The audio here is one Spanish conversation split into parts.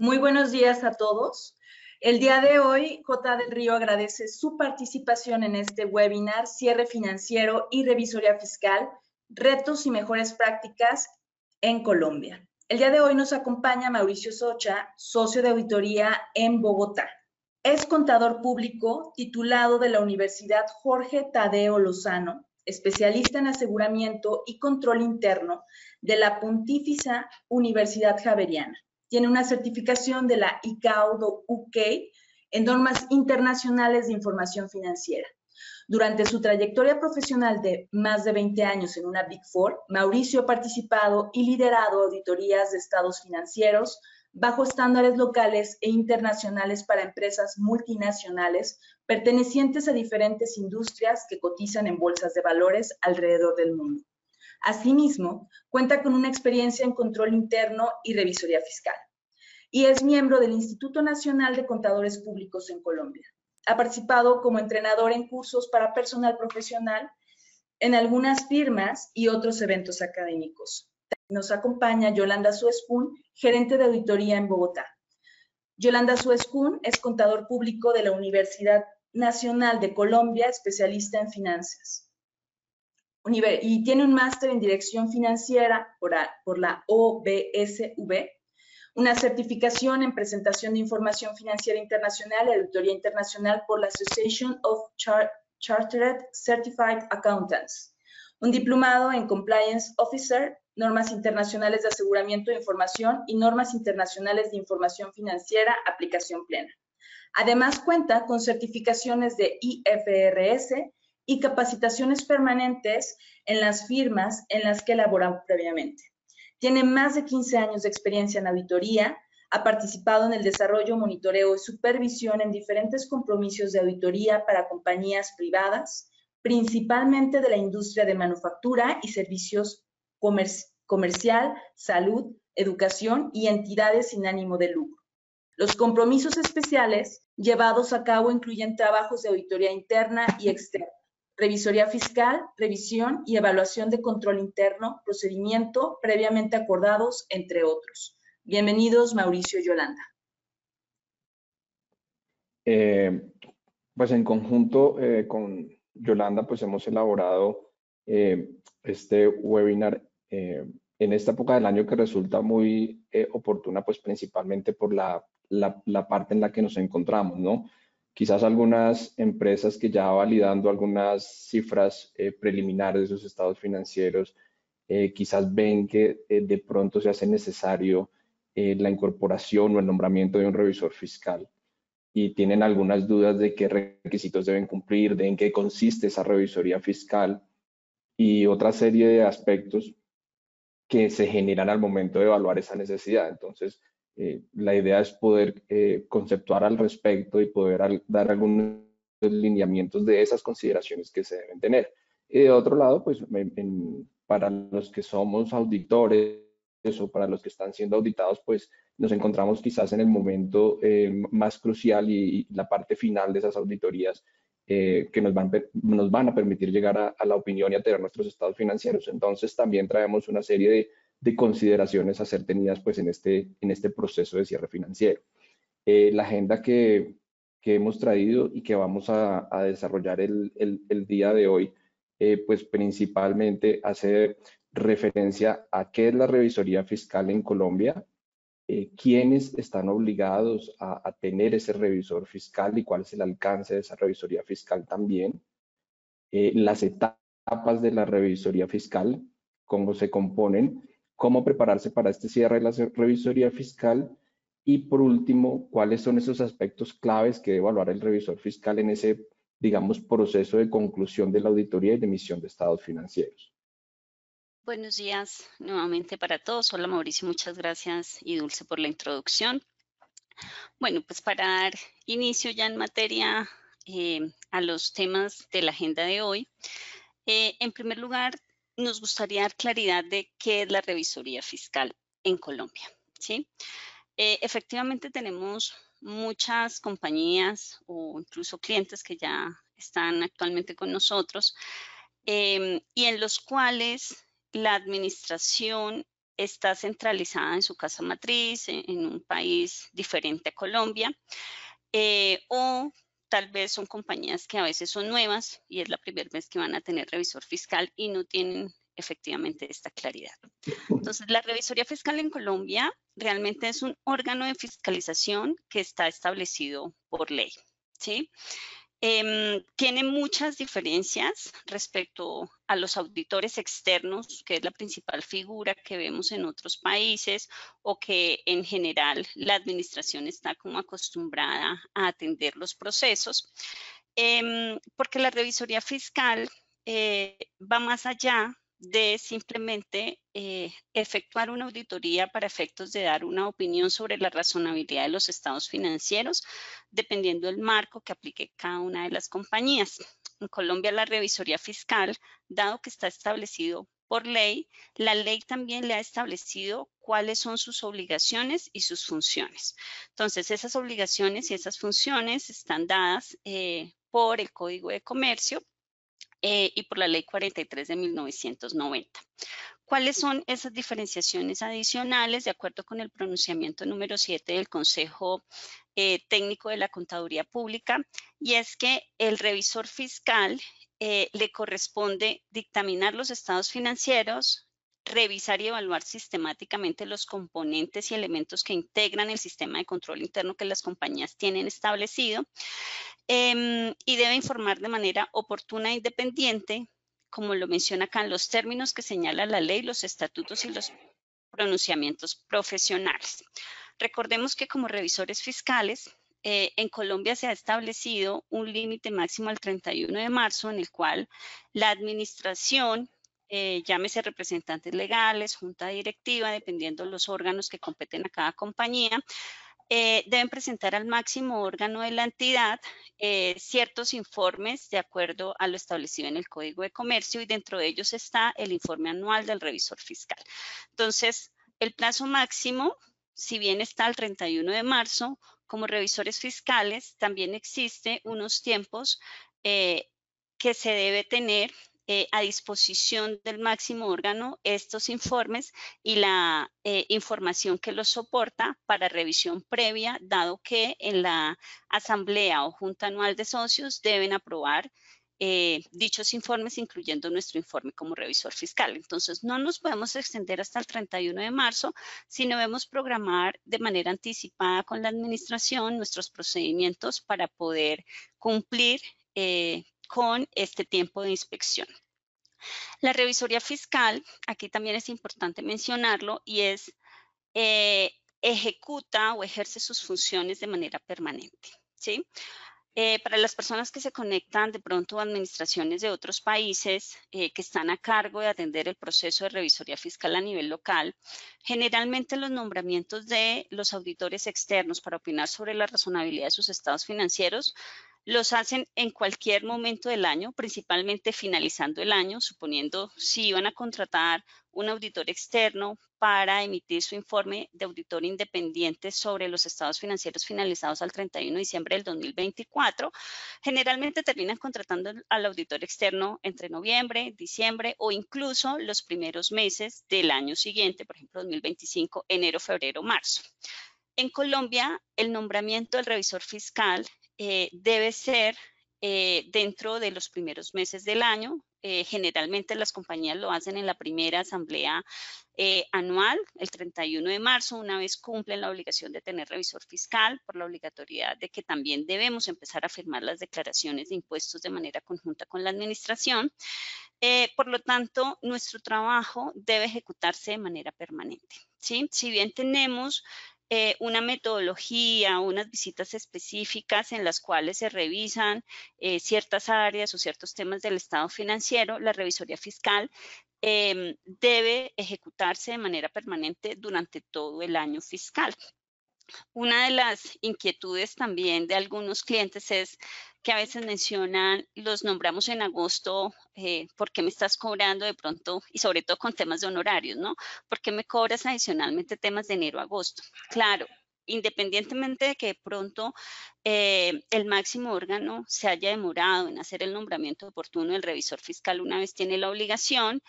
Muy buenos días a todos. El día de hoy, J. del Río agradece su participación en este webinar Cierre Financiero y Revisoría Fiscal, Retos y Mejores Prácticas en Colombia. El día de hoy nos acompaña Mauricio Socha, socio de auditoría en Bogotá. Es contador público titulado de la Universidad Jorge Tadeo Lozano, especialista en aseguramiento y control interno de la Pontificia Universidad Javeriana. Tiene una certificación de la ICAO UK en normas internacionales de información financiera. Durante su trayectoria profesional de más de 20 años en una Big Four, Mauricio ha participado y liderado auditorías de estados financieros bajo estándares locales e internacionales para empresas multinacionales pertenecientes a diferentes industrias que cotizan en bolsas de valores alrededor del mundo. Asimismo, cuenta con una experiencia en control interno y revisoría fiscal, y es miembro del Instituto Nacional de Contadores Públicos en Colombia. Ha participado como entrenador en cursos para personal profesional en algunas firmas y otros eventos académicos. Nos acompaña Yolanda Suescún, gerente de auditoría en Bogotá. Yolanda Suescún es contador público de la Universidad Nacional de Colombia, especialista en finanzas. Y tiene un máster en dirección financiera por la OBSV, una certificación en presentación de información financiera internacional y auditoría internacional por la Association of Chartered Certified Accountants, un diplomado en Compliance Officer, normas internacionales de aseguramiento de información y normas internacionales de información financiera, aplicación plena. Además, cuenta con certificaciones de IFRS y capacitaciones permanentes en las firmas en las que elaboró previamente. Tiene más de 15 años de experiencia en auditoría, ha participado en el desarrollo, monitoreo y supervisión en diferentes compromisos de auditoría para compañías privadas, principalmente de la industria de manufactura y servicios comercial, salud, educación y entidades sin ánimo de lucro. Los compromisos especiales llevados a cabo incluyen trabajos de auditoría interna y externa, revisoría fiscal, revisión y evaluación de control interno, procedimiento previamente acordados, entre otros. Bienvenidos, Mauricio y Yolanda. Pues en conjunto con Yolanda, pues hemos elaborado este webinar en esta época del año que resulta muy oportuna, pues principalmente por la parte en la que nos encontramos, ¿no? Quizás algunas empresas que ya validando algunas cifras preliminares de sus estados financieros, quizás ven que de pronto se hace necesario la incorporación o el nombramiento de un revisor fiscal y tienen algunas dudas de qué requisitos deben cumplir, de en qué consiste esa revisoría fiscal y otra serie de aspectos que se generan al momento de evaluar esa necesidad. Entonces, la idea es poder conceptuar al respecto y poder dar algunos lineamientos de esas consideraciones que se deben tener. Y de otro lado, pues para los que somos auditores o para los que están siendo auditados, pues nos encontramos quizás en el momento más crucial y la parte final de esas auditorías que nos van a permitir llegar a la opinión y a tener nuestros estados financieros. Entonces también traemos una serie de consideraciones a ser tenidas pues en este proceso de cierre financiero. La agenda que hemos traído y que vamos a desarrollar el día de hoy, pues principalmente hace referencia a qué es la revisoría fiscal en Colombia, quiénes están obligados a tener ese revisor fiscal y cuál es el alcance de esa revisoría fiscal también, las etapas de la revisoría fiscal, cómo se componen, cómo prepararse para este cierre de la revisoría fiscal y por último, cuáles son esos aspectos claves que debe evaluar el revisor fiscal en ese, digamos, proceso de conclusión de la auditoría y de emisión de estados financieros. Buenos días nuevamente para todos. Hola Mauricio, muchas gracias y Dulce por la introducción. Bueno, pues para dar inicio ya en materia a los temas de la agenda de hoy, en primer lugar nos gustaría dar claridad de qué es la revisoría fiscal en Colombia, ¿sí? Efectivamente tenemos muchas compañías o incluso clientes que ya están actualmente con nosotros y en los cuales la administración está centralizada en su casa matriz, en un país diferente a Colombia, o tal vez son compañías que a veces son nuevas y es la primera vez que van a tener revisor fiscal y no tienen efectivamente esta claridad. Entonces, la revisoría fiscal en Colombia realmente es un órgano de fiscalización que está establecido por ley, ¿sí? Tiene muchas diferencias respecto a los auditores externos, que es la principal figura que vemos en otros países o que en general la administración está como acostumbrada a atender los procesos, porque la revisoría fiscal va más allá de simplemente efectuar una auditoría para efectos de dar una opinión sobre la razonabilidad de los estados financieros, dependiendo del marco que aplique cada una de las compañías. En Colombia, la revisoría fiscal, dado que está establecido por ley, la ley también le ha establecido cuáles son sus obligaciones y sus funciones. Entonces, esas obligaciones y esas funciones están dadas por el Código de Comercio y por la Ley 43 de 1990. ¿Cuáles son esas diferenciaciones adicionales de acuerdo con el pronunciamiento número 7 del Consejo Técnico de la Contaduría Pública? Y es que el revisor fiscal le corresponde dictaminar los estados financieros, revisar y evaluar sistemáticamente los componentes y elementos que integran el sistema de control interno que las compañías tienen establecido, y debe informar de manera oportuna e independiente, como lo menciona acá, en los términos que señala la ley, los estatutos y los pronunciamientos profesionales. Recordemos que como revisores fiscales, en Colombia se ha establecido un límite máximo al 31 de marzo en el cual la administración, llámese representantes legales, junta directiva, dependiendo de los órganos que competen a cada compañía, deben presentar al máximo órgano de la entidad ciertos informes de acuerdo a lo establecido en el Código de Comercio y dentro de ellos está el informe anual del revisor fiscal. Entonces, el plazo máximo, si bien está el 31 de marzo, como revisores fiscales también existe unos tiempos que se debe tener a disposición del máximo órgano estos informes y la información que los soporta para revisión previa, dado que en la asamblea o junta anual de socios deben aprobar dichos informes, incluyendo nuestro informe como revisor fiscal. Entonces, no nos podemos extender hasta el 31 de marzo, sino debemos programar de manera anticipada con la administración nuestros procedimientos para poder cumplir con este tiempo de inspección. La revisoría fiscal, aquí también es importante mencionarlo, y es ejecuta o ejerce sus funciones de manera permanente, ¿sí? Para las personas que se conectan de pronto a administraciones de otros países que están a cargo de atender el proceso de revisoría fiscal a nivel local, generalmente los nombramientos de los auditores externos para opinar sobre la razonabilidad de sus estados financieros los hacen en cualquier momento del año, principalmente finalizando el año, suponiendo si iban a contratar un auditor externo para emitir su informe de auditor independiente sobre los estados financieros finalizados al 31 de diciembre del 2024. Generalmente terminan contratando al auditor externo entre noviembre, diciembre o incluso los primeros meses del año siguiente, por ejemplo, 2025, enero, febrero, marzo. En Colombia, el nombramiento del revisor fiscal debe ser dentro de los primeros meses del año. Generalmente las compañías lo hacen en la primera asamblea anual, el 31 de marzo, una vez cumplen la obligación de tener revisor fiscal, por la obligatoriedad de que también debemos empezar a firmar las declaraciones de impuestos de manera conjunta con la administración. Por lo tanto, nuestro trabajo debe ejecutarse de manera permanente, ¿sí? Si bien tenemos una metodología, unas visitas específicas en las cuales se revisan ciertas áreas o ciertos temas del estado financiero, la revisoría fiscal debe ejecutarse de manera permanente durante todo el año fiscal. Una de las inquietudes también de algunos clientes es que a veces mencionan, los nombramos en agosto, ¿por qué me estás cobrando de pronto? Y sobre todo con temas de honorarios, ¿no? ¿Por qué me cobras adicionalmente temas de enero a agosto? Claro, independientemente de que de pronto el máximo órgano se haya demorado en hacer el nombramiento oportuno del revisor fiscal una vez tiene la obligación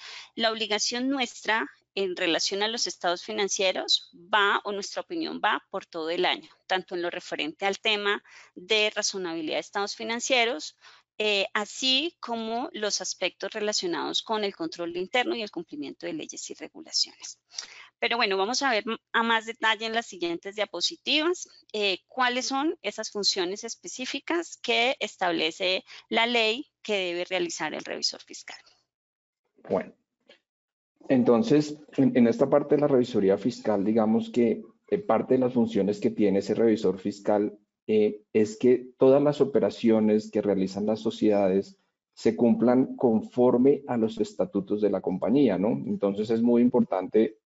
nuestra en relación a los estados financieros va, o nuestra opinión va por todo el año, tanto en lo referente al tema de razonabilidad de estados financieros, así como los aspectos relacionados con el control interno y el cumplimiento de leyes y regulaciones. Pero bueno, vamos a ver a más detalle en las siguientes diapositivas cuáles son esas funciones específicas que establece la ley que debe realizar el revisor fiscal. Bueno, entonces, en esta parte de la revisoría fiscal, digamos que parte de las funciones que tiene ese revisor fiscal es que todas las operaciones que realizan las sociedades se cumplan conforme a los estatutos de la compañía, ¿no? Entonces es muy importante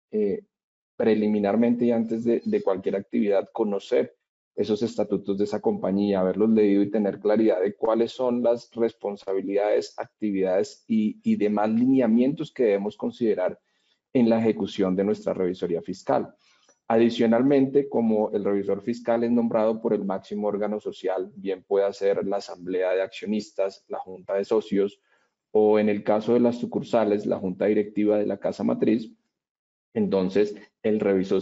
preliminarmente y antes de cualquier actividad conocer esos estatutos de esa compañía, haberlos leído y tener claridad de cuáles son las responsabilidades, actividades y demás lineamientos que debemos considerar en la ejecución de nuestra revisoría fiscal. Adicionalmente, como el revisor fiscal es nombrado por el máximo órgano social, bien pueda ser la asamblea de accionistas, la junta de socios o en el caso de las sucursales, la junta directiva de la casa matriz, entonces el revisor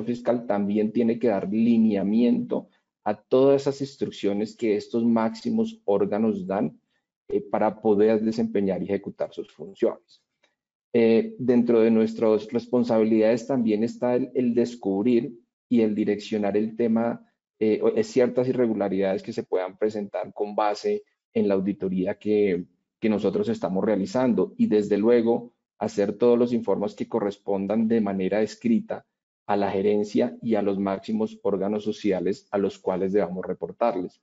fiscal también tiene que dar lineamiento a todas esas instrucciones que estos máximos órganos dan para poder desempeñar y ejecutar sus funciones. Dentro de nuestras responsabilidades también está el descubrir y el direccionar el tema, ciertas irregularidades que se puedan presentar con base en la auditoría que nosotros estamos realizando y desde luego hacer todos los informes que correspondan de manera escrita a la gerencia y a los máximos órganos sociales a los cuales debamos reportarles.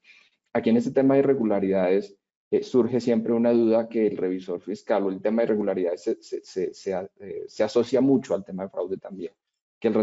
Aquí en este tema de irregularidades surge siempre una duda que el revisor fiscal o el tema de irregularidades se asocia mucho al tema de fraude también, que el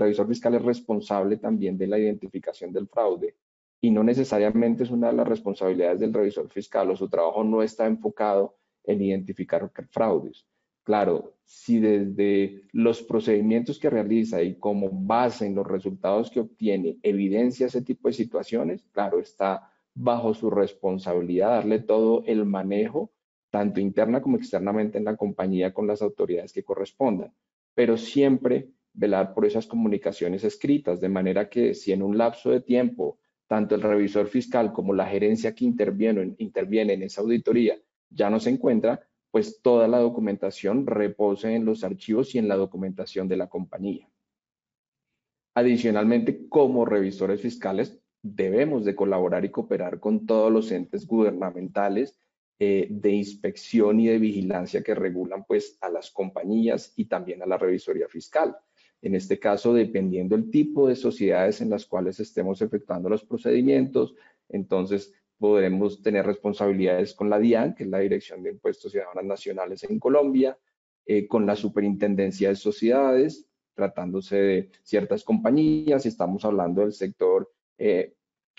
revisor fiscal es responsable también de la identificación del fraude y no necesariamente es una de las responsabilidades del revisor fiscal o su trabajo no está enfocado en identificar fraudes. Claro, si desde los procedimientos que realiza y como base en los resultados que obtiene evidencia ese tipo de situaciones, claro, está bajo su responsabilidad darle todo el manejo, tanto interna como externamente en la compañía con las autoridades que correspondan, pero siempre velar por esas comunicaciones escritas, de manera que si en un lapso de tiempo, tanto el revisor fiscal como la gerencia que interviene en esa auditoría ya no se encuentra, pues toda la documentación repose en los archivos y en la documentación de la compañía. Adicionalmente, como revisores fiscales, debemos de colaborar y cooperar con todos los entes gubernamentales de inspección y de vigilancia que regulan pues a las compañías y también a la revisoría fiscal. En este caso, dependiendo el tipo de sociedades en las cuales estemos efectuando los procedimientos, entonces podremos tener responsabilidades con la DIAN, que es la Dirección de Impuestos y Aduanas Nacionales en Colombia, con la Superintendencia de Sociedades, tratándose de ciertas compañías, si estamos hablando del sector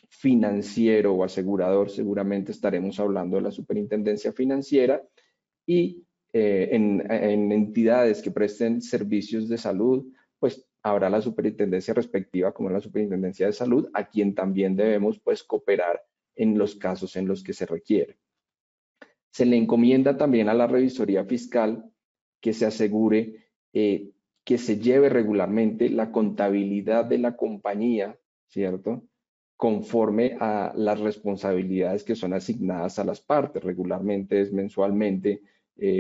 financiero o asegurador, seguramente estaremos hablando de la Superintendencia Financiera y en entidades que presten servicios de salud, pues habrá la superintendencia respectiva como la Superintendencia de Salud, a quien también debemos pues cooperar en los casos en los que se requiere. Se le encomienda también a la revisoría fiscal que se asegure que se lleve regularmente la contabilidad de la compañía, ¿cierto? Conforme a las responsabilidades que son asignadas a las partes. Regularmente es mensualmente,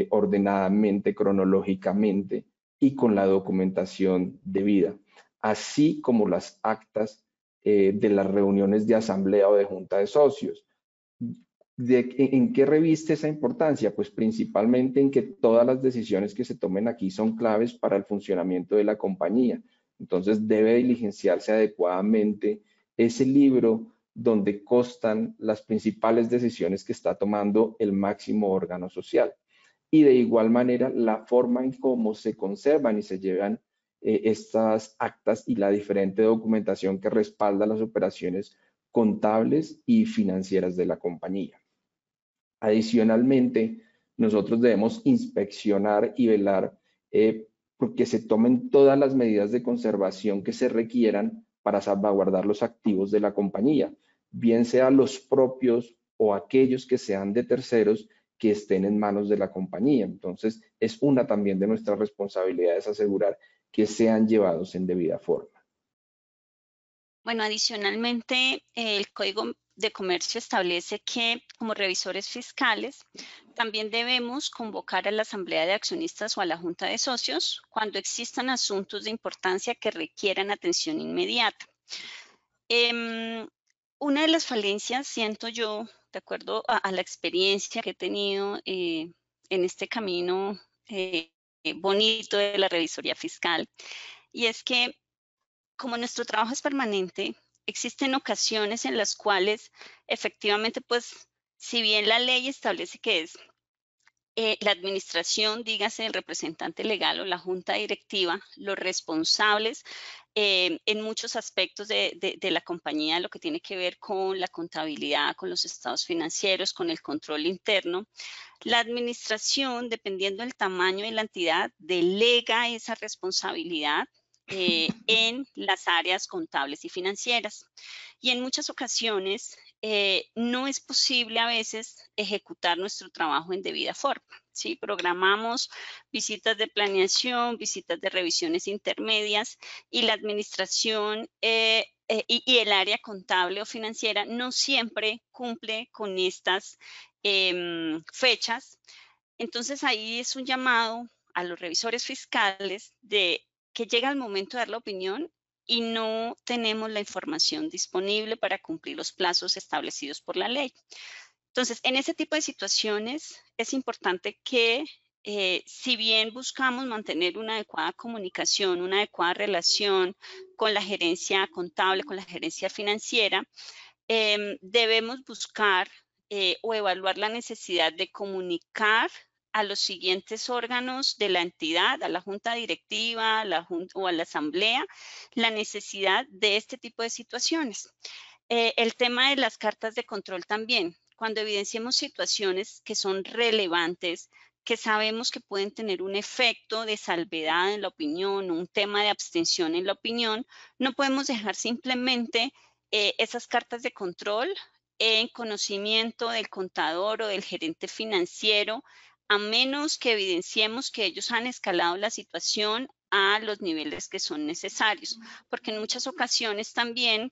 ordenadamente, cronológicamente y con la documentación debida, así como las actas de las reuniones de asamblea o de junta de socios. ¿En qué reviste esa importancia? Pues principalmente en que todas las decisiones que se tomen aquí son claves para el funcionamiento de la compañía. Entonces debe diligenciarse adecuadamente ese libro donde constan las principales decisiones que está tomando el máximo órgano social. Y de igual manera la forma en cómo se conservan y se llevan estas actas y la diferente documentación que respalda las operaciones contables y financieras de la compañía. Adicionalmente, nosotros debemos inspeccionar y velar porque se tomen todas las medidas de conservación que se requieran para salvaguardar los activos de la compañía, bien sean los propios o aquellos que sean de terceros que estén en manos de la compañía. Entonces, es una también de nuestras responsabilidades asegurar que sean llevados en debida forma. Bueno, adicionalmente, el Código de Comercio establece que como revisores fiscales también debemos convocar a la Asamblea de Accionistas o a la Junta de Socios cuando existan asuntos de importancia que requieran atención inmediata. Una de las falencias, siento yo, de acuerdo a la experiencia que he tenido en este camino bonito de la revisoría fiscal, y es que como nuestro trabajo es permanente, existen ocasiones en las cuales efectivamente, pues, si bien la ley establece que es la administración, dígase el representante legal o la junta directiva, los responsables en muchos aspectos de la compañía, lo que tiene que ver con la contabilidad, con los estados financieros, con el control interno. La administración, dependiendo del tamaño de la entidad, delega esa responsabilidad en las áreas contables y financieras. Y en muchas ocasiones no es posible a veces ejecutar nuestro trabajo en debida forma. ¿Sí? Programamos visitas de planeación, visitas de revisiones intermedias y la administración y el área contable o financiera no siempre cumple con estas fechas. Entonces ahí es un llamado a los revisores fiscales de que llega el momento de dar la opinión y no tenemos la información disponible para cumplir los plazos establecidos por la ley. Entonces, en ese tipo de situaciones es importante que si bien buscamos mantener una adecuada comunicación, una adecuada relación con la gerencia contable, con la gerencia financiera, debemos buscar o evaluar la necesidad de comunicar a los siguientes órganos de la entidad, a la junta directiva, o a la asamblea, la necesidad de este tipo de situaciones. El tema de las cartas de control también, cuando evidenciemos situaciones que son relevantes, que sabemos que pueden tener un efecto de salvedad en la opinión, un tema de abstención en la opinión, no podemos dejar simplemente esas cartas de control en conocimiento del contador o del gerente financiero, a menos que evidenciemos que ellos han escalado la situación a los niveles que son necesarios, porque en muchas ocasiones también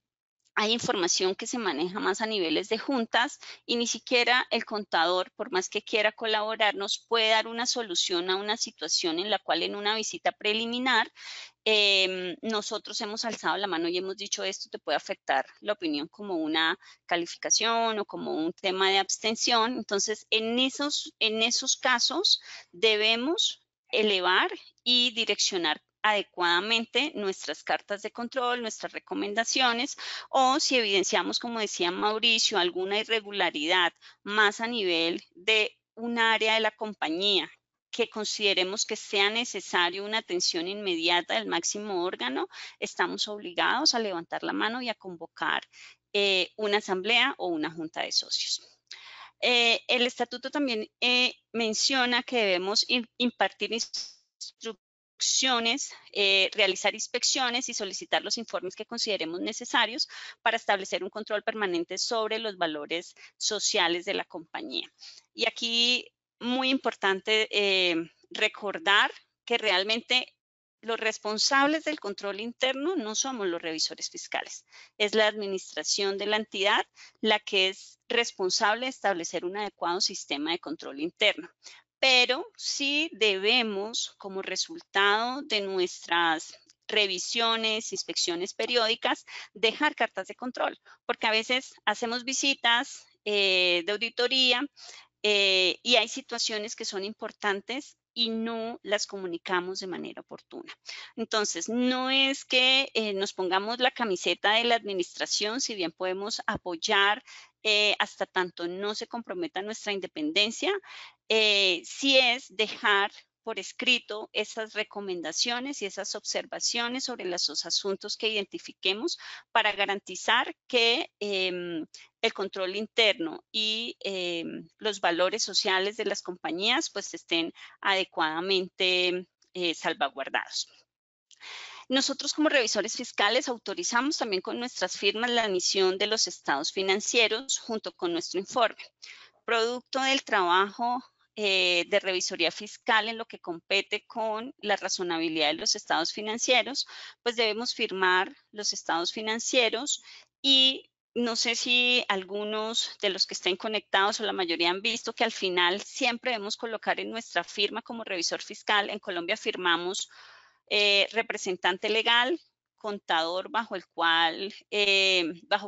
hay información que se maneja más a niveles de juntas y ni siquiera el contador, por más que quiera colaborar, nos puede dar una solución a una situación en la cual en una visita preliminar nosotros hemos alzado la mano y hemos dicho esto te puede afectar la opinión como una calificación o como un tema de abstención. Entonces, en esos casos debemos elevar y direccionar adecuadamente nuestras cartas de control, nuestras recomendaciones, o si evidenciamos, como decía Mauricio, alguna irregularidad más a nivel de un área de la compañía que consideremos que sea necesario una atención inmediata del máximo órgano, estamos obligados a levantar la mano y a convocar una asamblea o una junta de socios. El estatuto también menciona que debemos impartir instrucciones, realizar inspecciones y solicitar los informes que consideremos necesarios para establecer un control permanente sobre los valores sociales de la compañía. Y aquí, muy importante recordar que realmente los responsables del control interno no somos los revisores fiscales, es la administración de la entidad la que es responsable de establecer un adecuado sistema de control interno. Pero sí debemos, como resultado de nuestras revisiones, inspecciones periódicas, dejar cartas de control, porque a veces hacemos visitas de auditoría y hay situaciones que son importantes y no las comunicamos de manera oportuna. Entonces, no es que nos pongamos la camiseta de la administración, si bien podemos apoyar hasta tanto no se comprometa nuestra independencia, sí es dejar por escrito esas recomendaciones y esas observaciones sobre los asuntos que identifiquemos para garantizar que el control interno y los valores sociales de las compañías pues estén adecuadamente salvaguardados. Nosotros como revisores fiscales autorizamos también con nuestras firmas la emisión de los estados financieros junto con nuestro informe. producto del trabajo de revisoría fiscal en lo que compete con la razonabilidad de los estados financieros, pues debemos firmar los estados financieros y no sé si algunos de los que estén conectados o la mayoría han visto que al final siempre debemos colocar en nuestra firma como revisor fiscal. En Colombia firmamos representante legal, contador bajo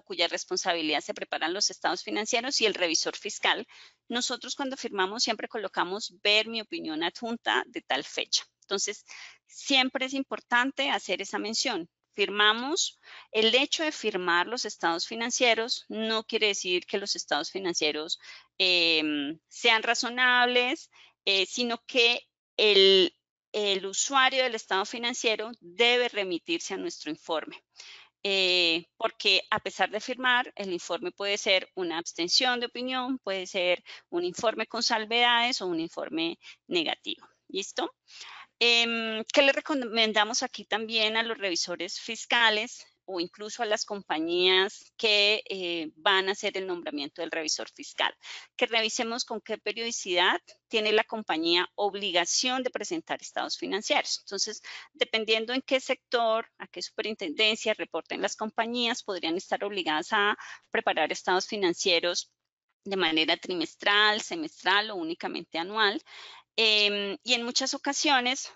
cuya responsabilidad se preparan los estados financieros y el revisor fiscal. Nosotros cuando firmamos siempre colocamos ver mi opinión adjunta de tal fecha. Entonces, siempre es importante hacer esa mención. Firmamos, el hecho de firmar los estados financieros no quiere decir que los estados financieros sean razonables, sino que el usuario del estado financiero debe remitirse a nuestro informe. Porque a pesar de firmar, el informe puede ser una abstención de opinión, puede ser un informe con salvedades o un informe negativo. ¿Listo? ¿Qué le recomendamos aquí también a los revisores fiscales o incluso a las compañías que van a hacer el nombramiento del revisor fiscal? Que revisemos con qué periodicidad tiene la compañía obligación de presentar estados financieros. Entonces, dependiendo en qué sector, a qué superintendencia reporten las compañías, podrían estar obligadas a preparar estados financieros de manera trimestral, semestral o únicamente anual. Y en muchas ocasiones,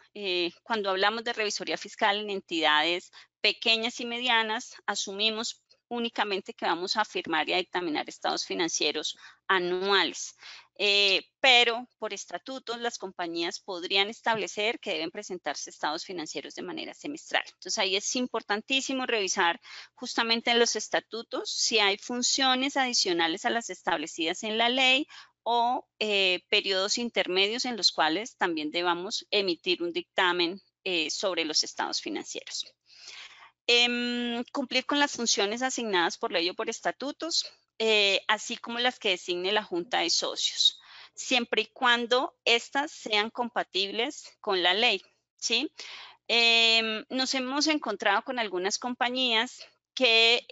cuando hablamos de revisoría fiscal en entidades pequeñas y medianas, asumimos únicamente que vamos a firmar y a dictaminar estados financieros anuales. Pero por estatutos las compañías podrían establecer que deben presentarse estados financieros de manera semestral. Entonces ahí es importantísimo revisar justamente en los estatutos si hay funciones adicionales a las establecidas en la ley o periodos intermedios en los cuales también debamos emitir un dictamen sobre los estados financieros. Cumplir con las funciones asignadas por ley o por estatutos, así como las que designe la Junta de Socios, siempre y cuando éstas sean compatibles con la ley, ¿sí? Nos hemos encontrado con algunas compañías que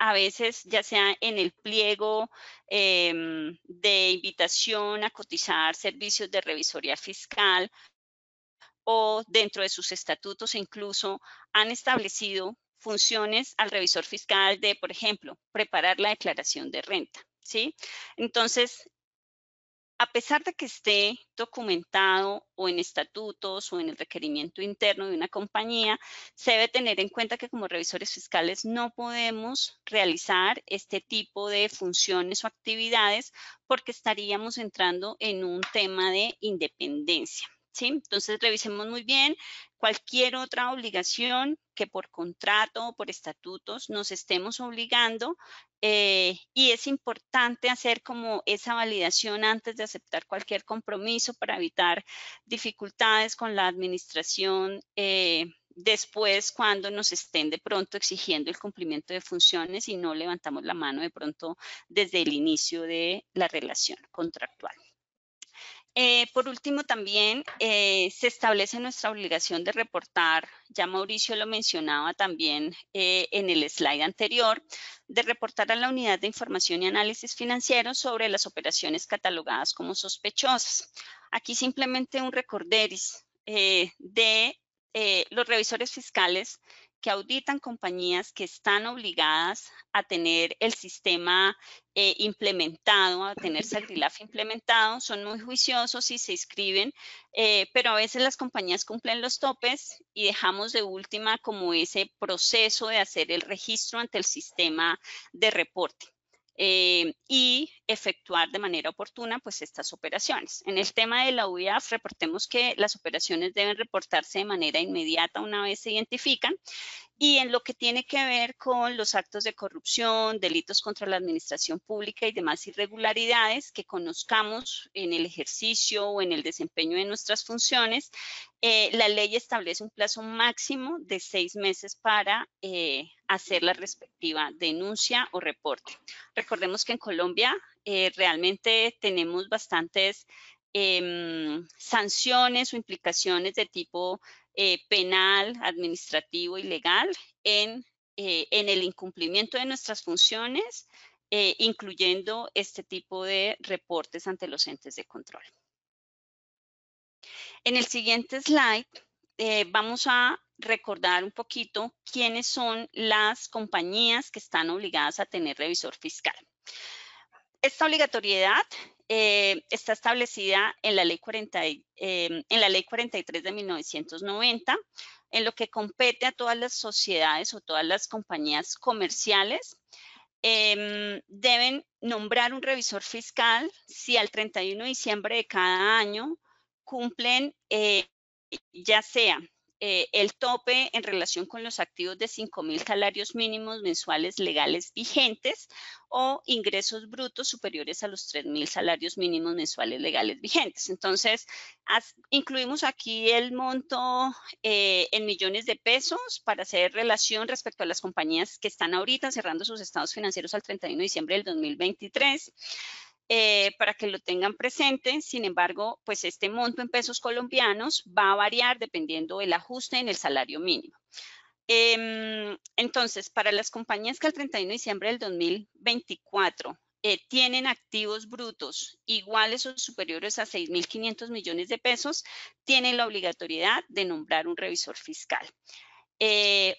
a veces, ya sea en el pliego de invitación a cotizar servicios de revisoría fiscal o dentro de sus estatutos incluso han establecido funciones al revisor fiscal de, por ejemplo, preparar la declaración de renta, ¿sí? Entonces, a pesar de que esté documentado o en estatutos o en el requerimiento interno de una compañía, se debe tener en cuenta que como revisores fiscales no podemos realizar este tipo de funciones o actividades porque estaríamos entrando en un tema de independencia, ¿sí? Entonces, revisemos muy bien cualquier otra obligación que por contrato o por estatutos nos estemos obligando. Y es importante hacer como esa validación antes de aceptar cualquier compromiso para evitar dificultades con la administración después cuando nos estén de pronto exigiendo el cumplimiento de funciones y no levantamos la mano de pronto desde el inicio de la relación contractual. Por último, también se establece nuestra obligación de reportar, ya Mauricio lo mencionaba también en el slide anterior, de reportar a la Unidad de Información y Análisis Financieros sobre las operaciones catalogadas como sospechosas. Aquí simplemente un recorderis de los revisores fiscales que auditan compañías que están obligadas a tener el sistema implementado, a tener SACRILAF implementado, son muy juiciosos y se inscriben, pero a veces las compañías cumplen los topes y dejamos de última como ese proceso de hacer el registro ante el sistema de reporte. Y efectuar de manera oportuna pues estas operaciones. En el tema de la UIAF, reportemos que las operaciones deben reportarse de manera inmediata una vez se identifican. Y en lo que tiene que ver con los actos de corrupción, delitos contra la administración pública y demás irregularidades que conozcamos en el ejercicio o en el desempeño de nuestras funciones, la ley establece un plazo máximo de 6 meses para hacer la respectiva denuncia o reporte. Recordemos que en Colombia realmente tenemos bastantes sanciones o implicaciones de tipo penal, administrativo y legal en el incumplimiento de nuestras funciones incluyendo este tipo de reportes ante los entes de control. En el siguiente slide vamos a recordar un poquito quiénes son las compañías que están obligadas a tener revisor fiscal. Esta obligatoriedad está establecida en la Ley 43 de 1990, en lo que compete a todas las sociedades o todas las compañías comerciales. Deben nombrar un revisor fiscal si al 31 de diciembre de cada año cumplen ya sea el tope en relación con los activos de 5.000 salarios mínimos mensuales legales vigentes o ingresos brutos superiores a los 3.000 salarios mínimos mensuales legales vigentes. Entonces, incluimos aquí el monto en millones de pesos para hacer relación respecto a las compañías que están ahorita cerrando sus estados financieros al 31 de diciembre del 2023. Para que lo tengan presente. Sin embargo, pues este monto en pesos colombianos va a variar dependiendo del ajuste en el salario mínimo. Entonces, para las compañías que al 31 de diciembre del 2024 tienen activos brutos iguales o superiores a 6.500 millones de pesos, tienen la obligatoriedad de nombrar un revisor fiscal.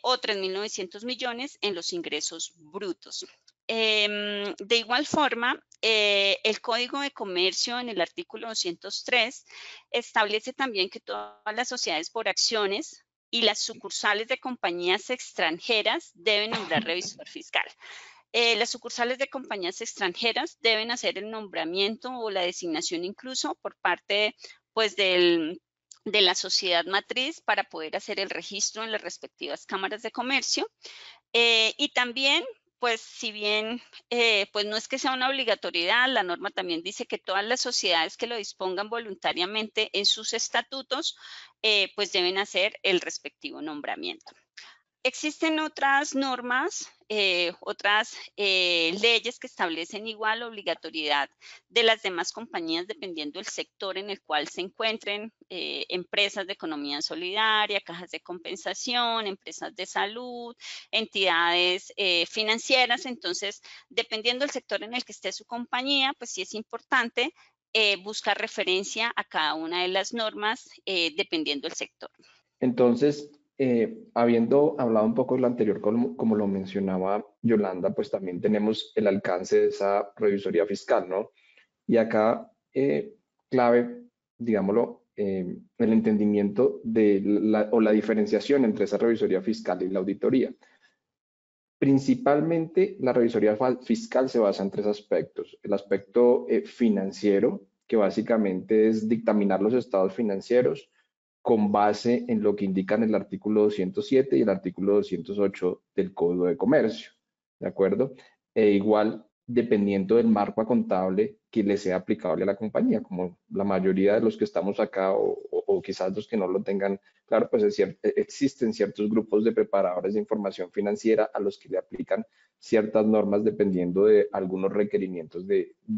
O 3.900 millones en los ingresos brutos. De igual forma, el Código de Comercio en el artículo 203 establece también que todas las sociedades por acciones y las sucursales de compañías extranjeras deben nombrar revisor fiscal. Las sucursales de compañías extranjeras deben hacer el nombramiento o la designación incluso por parte pues, de la sociedad matriz para poder hacer el registro en las respectivas cámaras de comercio. Y también, pues si bien pues no es que sea una obligatoriedad, la norma también dice que todas las sociedades que lo dispongan voluntariamente en sus estatutos, pues deben hacer el respectivo nombramiento. Existen otras normas, otras leyes que establecen igual obligatoriedad de las demás compañías dependiendo del sector en el cual se encuentren, empresas de economía solidaria, cajas de compensación, empresas de salud, entidades financieras. Entonces, dependiendo del sector en el que esté su compañía, pues sí es importante buscar referencia a cada una de las normas dependiendo del sector. Entonces, habiendo hablado un poco de lo anterior, como lo mencionaba Yolanda, pues también tenemos el alcance de esa revisoría fiscal, ¿no? Y acá, clave, digámoslo, el entendimiento de la diferenciación entre esa revisoría fiscal y la auditoría. Principalmente, la revisoría fiscal se basa en tres aspectos. El aspecto financiero, que básicamente es dictaminar los estados financieros con base en lo que indican el artículo 207 y el artículo 208 del Código de Comercio, ¿de acuerdo? E igual, dependiendo del marco contable que le sea aplicable a la compañía, como la mayoría de los que estamos acá o quizás los que no lo tengan claro, pues existen ciertos grupos de preparadores de información financiera a los que le aplican ciertas normas dependiendo de algunos requerimientos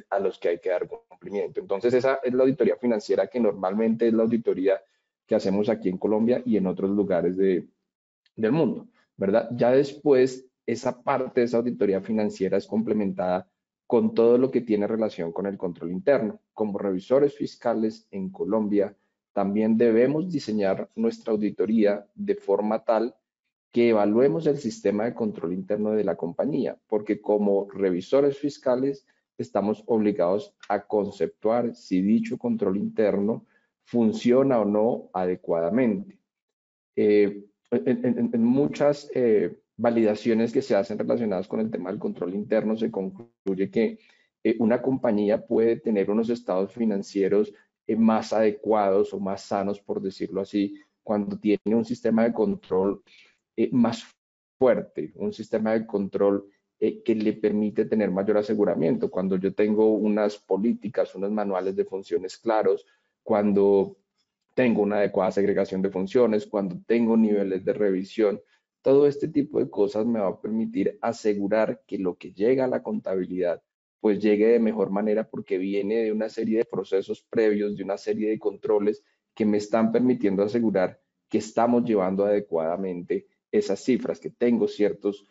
a los que hay que dar cumplimiento. Entonces, esa es la auditoría financiera que normalmente es la auditoría que hacemos aquí en Colombia y en otros lugares del mundo, ¿verdad? Ya después, esa parte de esa auditoría financiera es complementada con todo lo que tiene relación con el control interno. Como revisores fiscales en Colombia, también debemos diseñar nuestra auditoría de forma tal que evaluemos el sistema de control interno de la compañía, porque como revisores fiscales estamos obligados a conceptuar si dicho control interno funciona o no adecuadamente. En muchas validaciones que se hacen relacionadas con el tema del control interno se concluye que una compañía puede tener unos estados financieros más adecuados o más sanos, por decirlo así, cuando tiene un sistema de control más fuerte, un sistema de control que le permite tener mayor aseguramiento. Cuando yo tengo unas políticas, unos manuales de funciones claros, cuando tengo una adecuada segregación de funciones, cuando tengo niveles de revisión, todo este tipo de cosas me va a permitir asegurar que lo que llega a la contabilidad pues llegue de mejor manera porque viene de una serie de procesos previos, de una serie de controles que me están permitiendo asegurar que estamos llevando adecuadamente esas cifras, que tengo ciertos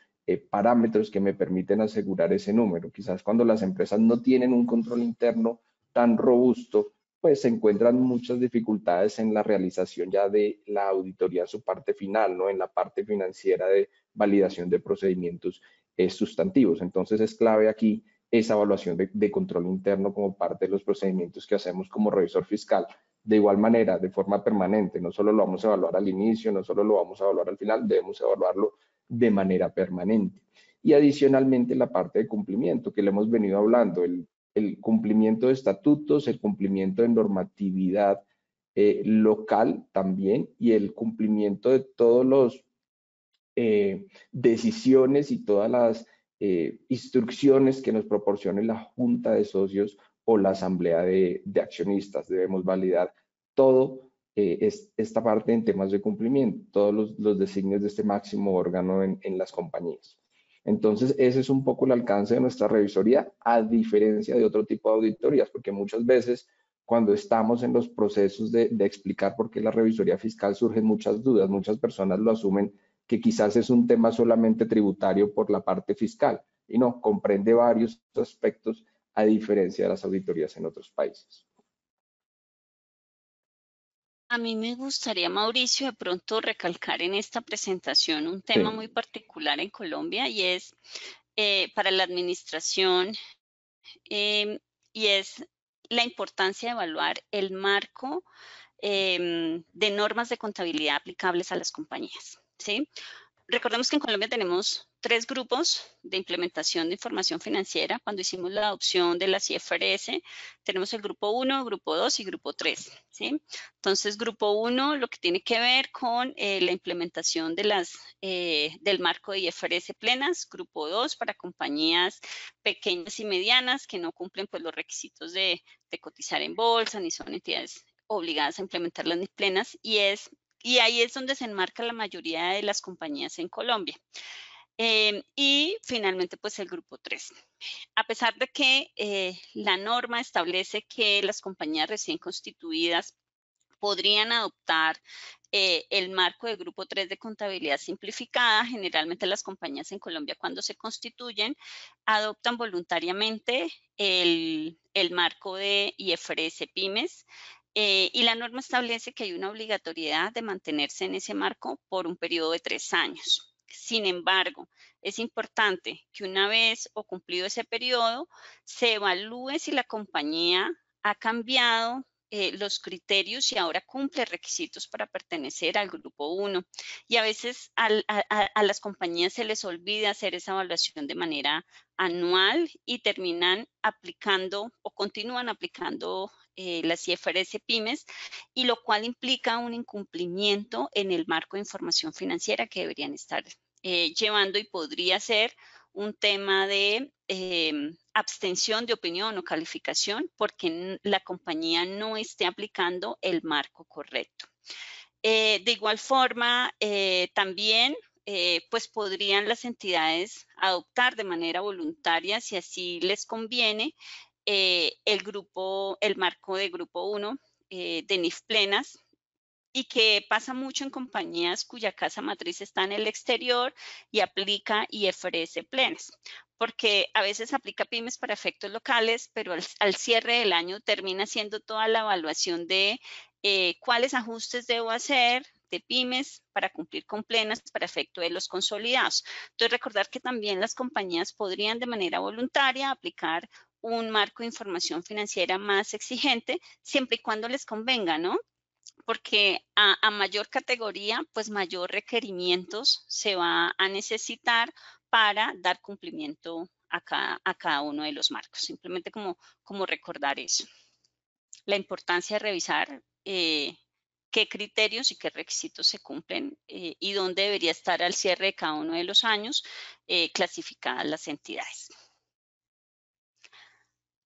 parámetros que me permiten asegurar ese número. Quizás cuando las empresas no tienen un control interno tan robusto, pues se encuentran muchas dificultades en la realización ya de la auditoría en su parte final, ¿no? En la parte financiera de validación de procedimientos sustantivos. Entonces es clave aquí esa evaluación de control interno como parte de los procedimientos que hacemos como revisor fiscal. De igual manera, de forma permanente, no solo lo vamos a evaluar al inicio, no solo lo vamos a evaluar al final, debemos evaluarlo de manera permanente. Y adicionalmente la parte de cumplimiento que le hemos venido hablando, el cumplimiento de estatutos, el cumplimiento de normatividad local también y el cumplimiento de todos los decisiones y todas las instrucciones que nos proporcione la Junta de Socios o la Asamblea de Accionistas. Debemos validar todo esta parte en temas de cumplimiento, todos los designios de este máximo órgano en las compañías. Entonces, ese es un poco el alcance de nuestra revisoría, a diferencia de otro tipo de auditorías, porque muchas veces cuando estamos en los procesos de explicar por qué la revisoría fiscal surgen muchas dudas, muchas personas lo asumen que quizás es un tema solamente tributario por la parte fiscal, y no, comprende varios aspectos a diferencia de las auditorías en otros países. A mí me gustaría, Mauricio, de pronto recalcar en esta presentación un tema muy particular en Colombia y es para la administración y es la importancia de evaluar el marco de normas de contabilidad aplicables a las compañías, ¿sí? Recordemos que en Colombia tenemos 3 grupos de implementación de información financiera. Cuando hicimos la adopción de las IFRS, tenemos el grupo 1, grupo 2 y grupo 3, ¿sí? Entonces, grupo 1, lo que tiene que ver con la implementación de del marco de IFRS plenas. Grupo 2, para compañías pequeñas y medianas que no cumplen pues, los requisitos de cotizar en bolsa ni son entidades obligadas a implementar las NIF plenas y ahí es donde se enmarca la mayoría de las compañías en Colombia. Y finalmente, pues el grupo 3. A pesar de que la norma establece que las compañías recién constituidas podrían adoptar el marco del grupo 3 de contabilidad simplificada, generalmente las compañías en Colombia cuando se constituyen adoptan voluntariamente el marco de IFRS Pymes, y la norma establece que hay una obligatoriedad de mantenerse en ese marco por un periodo de 3 años. Sin embargo, es importante que una vez o cumplido ese periodo, se evalúe si la compañía ha cambiado los criterios y ahora cumple requisitos para pertenecer al grupo 1. Y a veces a las compañías se les olvida hacer esa evaluación de manera anual y terminan aplicando o continúan aplicando las IFRS Pymes, y lo cual implica un incumplimiento en el marco de información financiera que deberían estar llevando y podría ser un tema de abstención de opinión o calificación porque la compañía no esté aplicando el marco correcto. De igual forma, también pues podrían las entidades adoptar de manera voluntaria, si así les conviene, el marco de grupo 1 de NIF plenas, y que pasa mucho en compañías cuya casa matriz está en el exterior y aplica IFRS plenas, porque a veces aplica pymes para efectos locales, pero al cierre del año termina haciendo toda la evaluación de cuáles ajustes debo hacer de pymes para cumplir con plenas para efecto de los consolidados. Entonces, recordar que también las compañías podrían de manera voluntaria aplicar un marco de información financiera más exigente, siempre y cuando les convenga, ¿no? Porque a mayor categoría, pues mayor requerimientos se va a necesitar para dar cumplimiento a cada uno de los marcos. Simplemente como recordar eso. La importancia de revisar qué criterios y qué requisitos se cumplen y dónde debería estar al cierre de cada uno de los años clasificadas las entidades.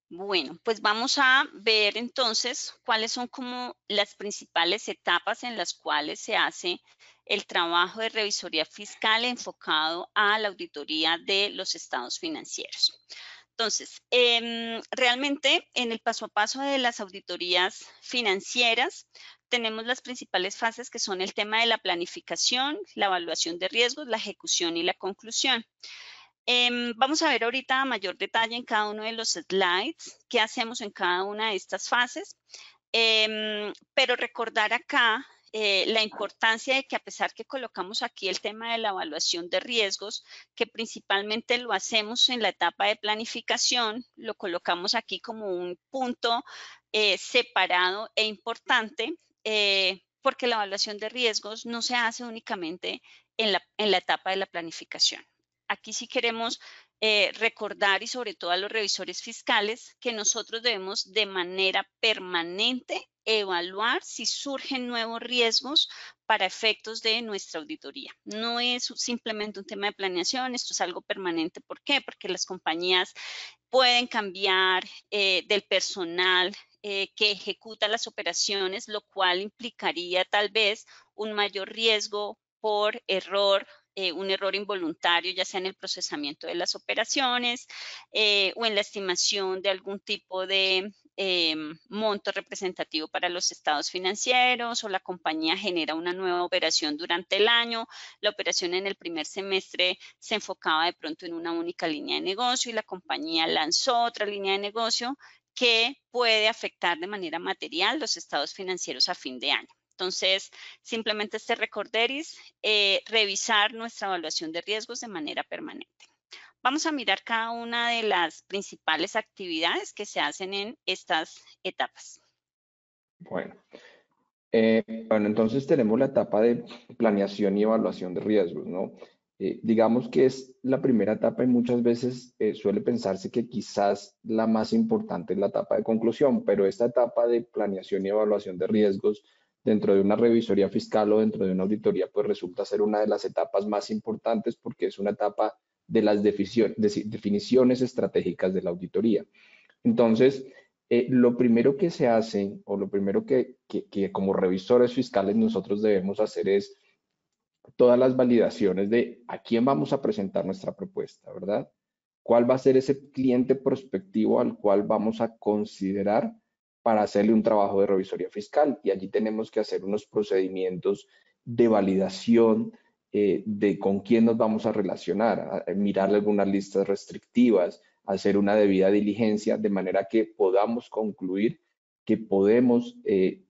Bueno, pues vamos a ver entonces cuáles son como las principales etapas en las cuales se hace el trabajo de revisoría fiscal enfocado a la auditoría de los estados financieros. Entonces, realmente en el paso a paso de las auditorías financieras tenemos las principales fases que son el tema de la planificación, la evaluación de riesgos, la ejecución y la conclusión. Vamos a ver ahorita a mayor detalle en cada uno de los slides qué hacemos en cada una de estas fases, pero recordar acá la importancia de que a pesar que colocamos aquí el tema de la evaluación de riesgos, que principalmente lo hacemos en la etapa de planificación, lo colocamos aquí como un punto separado e importante, porque la evaluación de riesgos no se hace únicamente en la etapa de la planificación. Aquí sí queremos recordar y sobre todo a los revisores fiscales que nosotros debemos de manera permanente evaluar si surgen nuevos riesgos para efectos de nuestra auditoría. No es simplemente un tema de planeación, esto es algo permanente. ¿Por qué? Porque las compañías pueden cambiar del personal que ejecuta las operaciones, lo cual implicaría tal vez un mayor riesgo por error, un error involuntario, ya sea en el procesamiento de las operaciones o en la estimación de algún tipo de monto representativo para los estados financieros, o la compañía genera una nueva operación durante el año. La operación en el primer semestre se enfocaba de pronto en una única línea de negocio y la compañía lanzó otra línea de negocio que puede afectar de manera material los estados financieros a fin de año. Entonces, simplemente este recorderis, revisar nuestra evaluación de riesgos de manera permanente. Vamos a mirar cada una de las principales actividades que se hacen en estas etapas. Bueno, entonces tenemos la etapa de planeación y evaluación de riesgos, ¿no? Digamos que es la primera etapa y muchas veces suele pensarse que quizás la más importante es la etapa de conclusión, pero esta etapa de planeación y evaluación de riesgos dentro de una revisoría fiscal o dentro de una auditoría, pues resulta ser una de las etapas más importantes porque es una etapa de las definiciones estratégicas de la auditoría. Entonces, lo primero que se hace o lo primero que como revisores fiscales nosotros debemos hacer es todas las validaciones de a quién vamos a presentar nuestra propuesta, ¿verdad? ¿Cuál va a ser ese cliente prospectivo al cual vamos a considerar para hacerle un trabajo de revisoría fiscal? Y allí tenemos que hacer unos procedimientos de validación de con quién nos vamos a relacionar, mirar algunas listas restrictivas, hacer una debida diligencia de manera que podamos concluir que podemos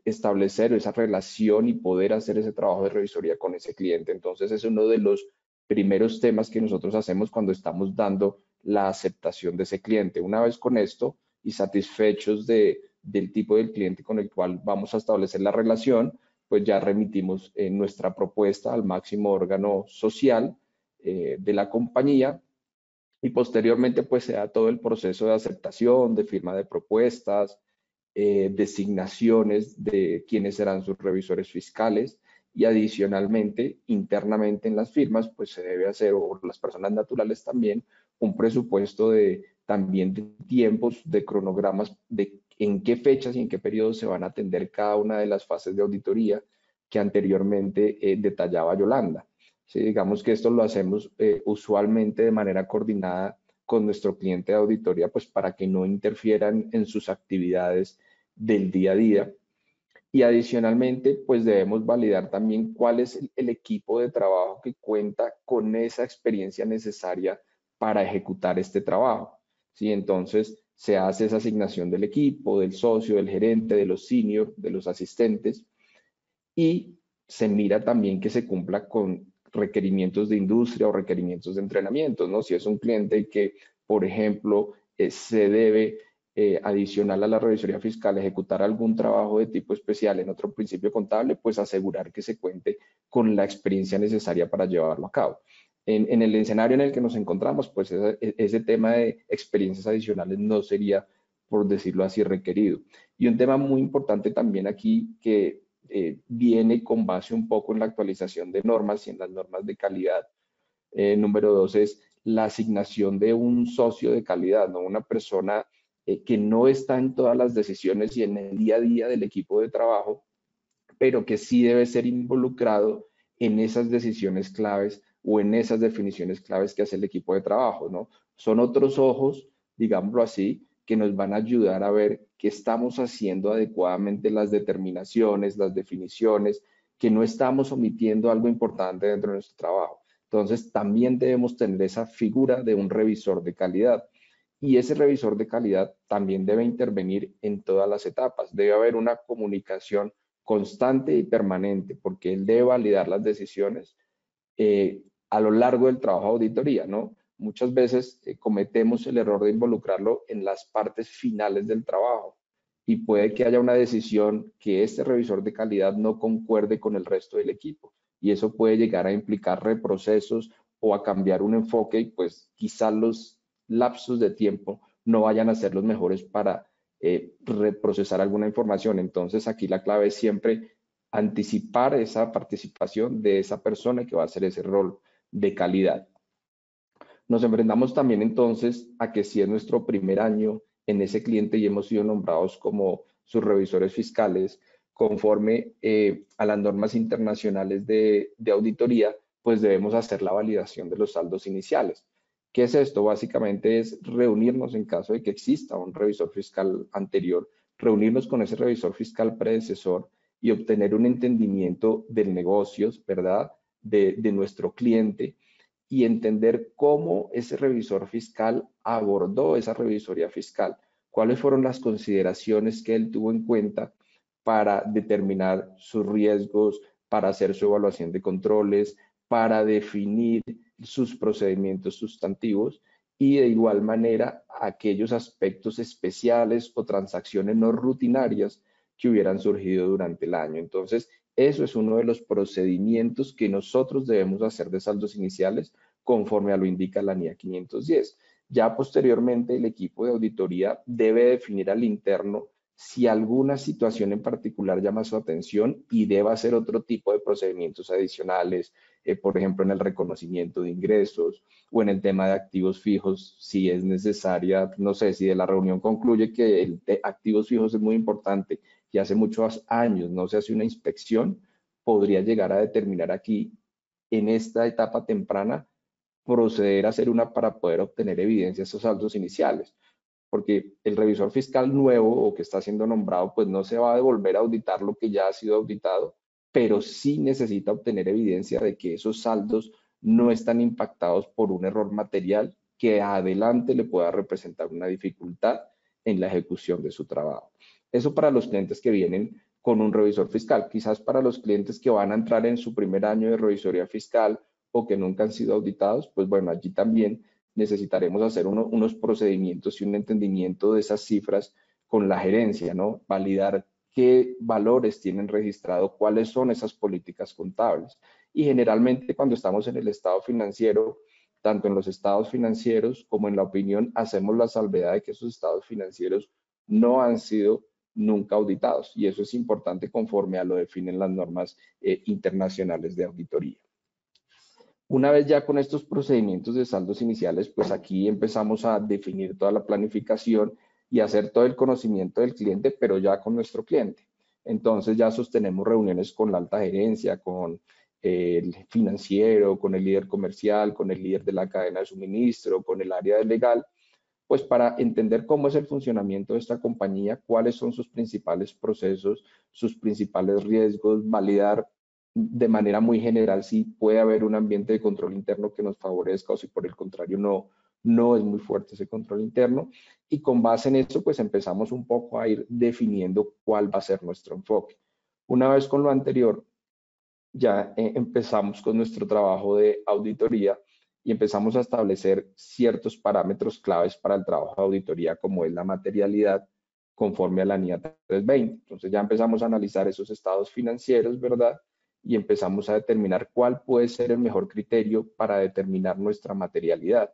establecer esa relación y poder hacer ese trabajo de revisoría con ese cliente. Entonces, es uno de los primeros temas que nosotros hacemos cuando estamos dando la aceptación de ese cliente. Una vez con esto y satisfechos del tipo del cliente con el cual vamos a establecer la relación, pues ya remitimos nuestra propuesta al máximo órgano social de la compañía y posteriormente pues se da todo el proceso de aceptación, de firma de propuestas, designaciones de quiénes serán sus revisores fiscales y adicionalmente, internamente en las firmas, pues se debe hacer, o las personas naturales también, un presupuesto también de tiempos, de cronogramas, de en qué fechas y en qué periodos se van a atender cada una de las fases de auditoría que anteriormente detallaba Yolanda. Sí, digamos que esto lo hacemos usualmente de manera coordinada con nuestro cliente de auditoría, pues para que no interfieran en sus actividades del día a día. Y adicionalmente, pues debemos validar también cuál es el equipo de trabajo que cuenta con esa experiencia necesaria para ejecutar este trabajo. ¿Sí? Entonces, se hace esa asignación del equipo, del socio, del gerente, de los seniors, de los asistentes, y se mira también que se cumpla con requerimientos de industria o requerimientos de entrenamiento, ¿no? Si es un cliente que, por ejemplo, se debe adicional a la revisoría fiscal ejecutar algún trabajo de tipo especial en otro principio contable, pues asegurar que se cuente con la experiencia necesaria para llevarlo a cabo. En el escenario en el que nos encontramos, pues ese tema de experiencias adicionales no sería, por decirlo así, requerido. Y un tema muy importante también aquí que viene con base un poco en la actualización de normas y en las normas de calidad. Número 2 es la asignación de un socio de calidad, ¿no? Una persona que no está en todas las decisiones y en el día a día del equipo de trabajo, pero que sí debe ser involucrado en esas decisiones claves o en esas definiciones claves que hace el equipo de trabajo, ¿no? Son otros ojos digámoslo así, que nos van a ayudar a ver que estamos haciendo adecuadamente las determinaciones, las definiciones, que no estamos omitiendo algo importante dentro de nuestro trabajo. Entonces, también debemos tener esa figura de un revisor de calidad. Y ese revisor de calidad también debe intervenir en todas las etapas. Debe haber una comunicación constante y permanente, porque él debe validar las decisiones a lo largo del trabajo de auditoría, ¿no? Muchas veces cometemos el error de involucrarlo en las partes finales del trabajo y puede que haya una decisión que este revisor de calidad no concuerde con el resto del equipo y eso puede llegar a implicar reprocesos o a cambiar un enfoque y pues quizás los lapsos de tiempo no vayan a ser los mejores para reprocesar alguna información. Entonces aquí la clave es siempre anticipar esa participación de esa persona que va a hacer ese rol de calidad. Nos enfrentamos también entonces a que si es nuestro primer año en ese cliente y hemos sido nombrados como sus revisores fiscales conforme a las normas internacionales de auditoría, pues debemos hacer la validación de los saldos iniciales. ¿Qué es esto? Básicamente es reunirnos en caso de que exista un revisor fiscal anterior, reunirnos con ese revisor fiscal predecesor y obtener un entendimiento del negocio, ¿verdad? De nuestro cliente y entender cómo ese revisor fiscal abordó esa revisoría fiscal, cuáles fueron las consideraciones que él tuvo en cuenta para determinar sus riesgos, para hacer su evaluación de controles, para definir sus procedimientos sustantivos y de igual manera aquellos aspectos especiales o transacciones no rutinarias que hubieran surgido durante el año. Entonces, eso es uno de los procedimientos que nosotros debemos hacer de saldos iniciales conforme a lo indica la NIA 510. Ya posteriormente el equipo de auditoría debe definir al interno si alguna situación en particular llama su atención y deba hacer otro tipo de procedimientos adicionales, por ejemplo, en el reconocimiento de ingresos o en el tema de activos fijos, si es necesaria, no sé, si de la reunión concluye que el de activos fijos es muy importante y hace muchos años no se hace una inspección, podría llegar a determinar aquí, en esta etapa temprana, proceder a hacer una para poder obtener evidencia de esos saldos iniciales, porque el revisor fiscal nuevo o que está siendo nombrado, pues no se va a devolver a auditar lo que ya ha sido auditado, pero sí necesita obtener evidencia de que esos saldos no están impactados por un error material que adelante le pueda representar una dificultad en la ejecución de su trabajo. Eso para los clientes que vienen con un revisor fiscal. Quizás para los clientes que van a entrar en su primer año de revisoría fiscal o que nunca han sido auditados, pues bueno, allí también necesitaremos hacer unos procedimientos y un entendimiento de esas cifras con la gerencia, ¿no? Validar qué valores tienen registrado, cuáles son esas políticas contables. Y generalmente cuando estamos en el estado financiero, tanto en los estados financieros como en la opinión, hacemos la salvedad de que esos estados financieros no han sido nunca auditados. Y eso es importante conforme a lo definen las normas internacionales de auditoría. Una vez ya con estos procedimientos de saldos iniciales, pues aquí empezamos a definir toda la planificación y hacer todo el conocimiento del cliente, pero ya con nuestro cliente. Entonces ya sostenemos reuniones con la alta gerencia, con el financiero, con el líder comercial, con el líder de la cadena de suministro, con el área de legal, pues para entender cómo es el funcionamiento de esta compañía, cuáles son sus principales procesos, sus principales riesgos, validar de manera muy general si puede haber un ambiente de control interno que nos favorezca o si por el contrario no es muy fuerte ese control interno. Y con base en eso, pues empezamos un poco a ir definiendo cuál va a ser nuestro enfoque. Una vez con lo anterior, ya empezamos con nuestro trabajo de auditoría y empezamos a establecer ciertos parámetros claves para el trabajo de auditoría, como es la materialidad, conforme a la NIA 320. Entonces ya empezamos a analizar esos estados financieros, ¿verdad? Y empezamos a determinar cuál puede ser el mejor criterio para determinar nuestra materialidad.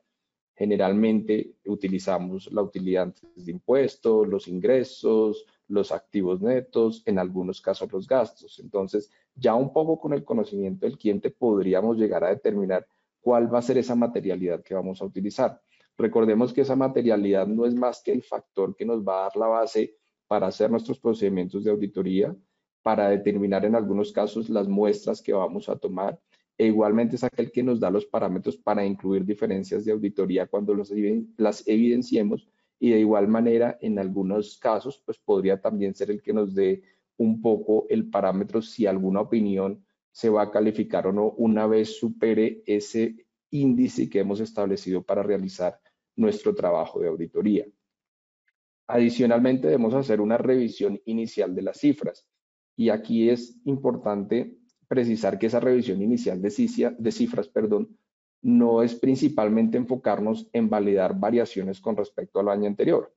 Generalmente utilizamos la utilidad antes de impuestos, los ingresos, los activos netos, en algunos casos los gastos. Entonces, ya un poco con el conocimiento del cliente podríamos llegar a determinar cuál va a ser esa materialidad que vamos a utilizar. Recordemos que esa materialidad no es más que el factor que nos va a dar la base para hacer nuestros procedimientos de auditoría, para determinar en algunos casos las muestras que vamos a tomar, e igualmente es aquel que nos da los parámetros para incluir diferencias de auditoría cuando las evidenciemos, y de igual manera en algunos casos pues podría también ser el que nos dé un poco el parámetro si alguna opinión se va a calificar o no una vez supere ese índice que hemos establecido para realizar nuestro trabajo de auditoría. Adicionalmente, debemos hacer una revisión inicial de las cifras, y aquí es importante precisar que esa revisión inicial de cifras, no es principalmente enfocarnos en validar variaciones con respecto al año anterior,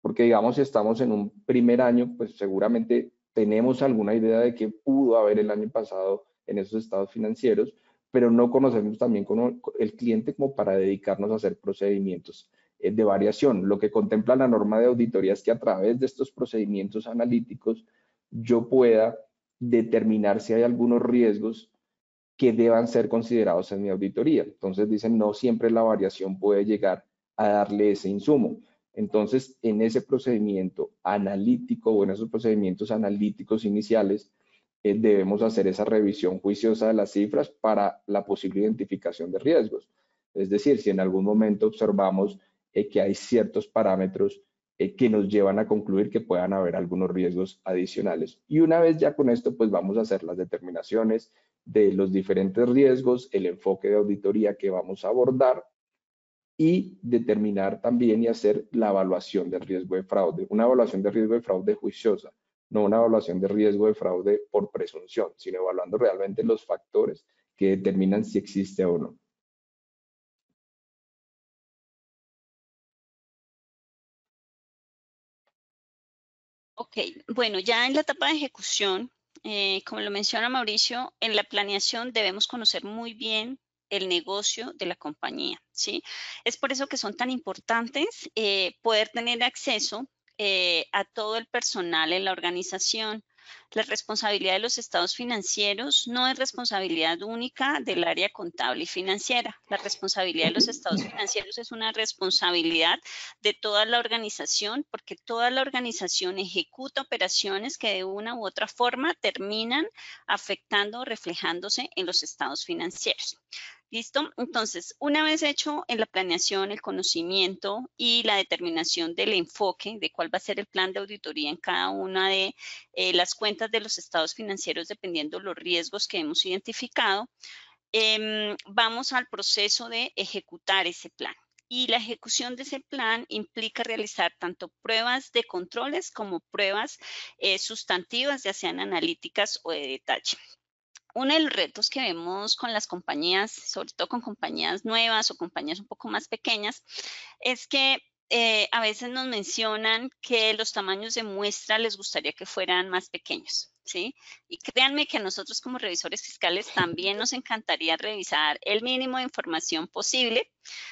porque digamos si estamos en un primer año, pues seguramente tenemos alguna idea de qué pudo haber el año pasado en esos estados financieros, pero no conocemos también con el cliente como para dedicarnos a hacer procedimientos de variación. Lo que contempla la norma de auditoría es que a través de estos procedimientos analíticos yo pueda determinar si hay algunos riesgos que deban ser considerados en mi auditoría. Entonces dicen, no siempre la variación puede llegar a darle ese insumo. Entonces, en ese procedimiento analítico o en esos procedimientos analíticos iniciales, debemos hacer esa revisión juiciosa de las cifras para la posible identificación de riesgos. Es decir, si en algún momento observamos que hay ciertos parámetros que nos llevan a concluir que puedan haber algunos riesgos adicionales. Y una vez ya con esto, pues vamos a hacer las determinaciones de los diferentes riesgos, el enfoque de auditoría que vamos a abordar y determinar también y hacer la evaluación del riesgo de fraude. Una evaluación de riesgo de fraude juiciosa, no una evaluación de riesgo de fraude por presunción, sino evaluando realmente los factores que determinan si existe o no. Ok, bueno, ya en la etapa de ejecución, como lo menciona Mauricio, en la planeación debemos conocer muy bien el negocio de la compañía, ¿sí? Es por eso que son tan importantes poder tener acceso a todo el personal en la organización. La responsabilidad de los estados financieros no es responsabilidad única del área contable y financiera. La responsabilidad de los estados financieros es una responsabilidad de toda la organización, porque toda la organización ejecuta operaciones que de una u otra forma terminan afectando o reflejándose en los estados financieros. ¿Listo? Entonces, una vez hecho en la planeación, el conocimiento y la determinación del enfoque de cuál va a ser el plan de auditoría en cada una de las cuentas de los estados financieros, dependiendo los riesgos que hemos identificado, vamos al proceso de ejecutar ese plan. Y la ejecución de ese plan implica realizar tanto pruebas de controles como pruebas sustantivas, ya sean analíticas o de detalle. Uno de los retos que vemos con las compañías, sobre todo con compañías nuevas o compañías un poco más pequeñas, es que a veces nos mencionan que los tamaños de muestra les gustaría que fueran más pequeños, ¿sí? Y créanme que a nosotros como revisores fiscales también nos encantaría revisar el mínimo de información posible.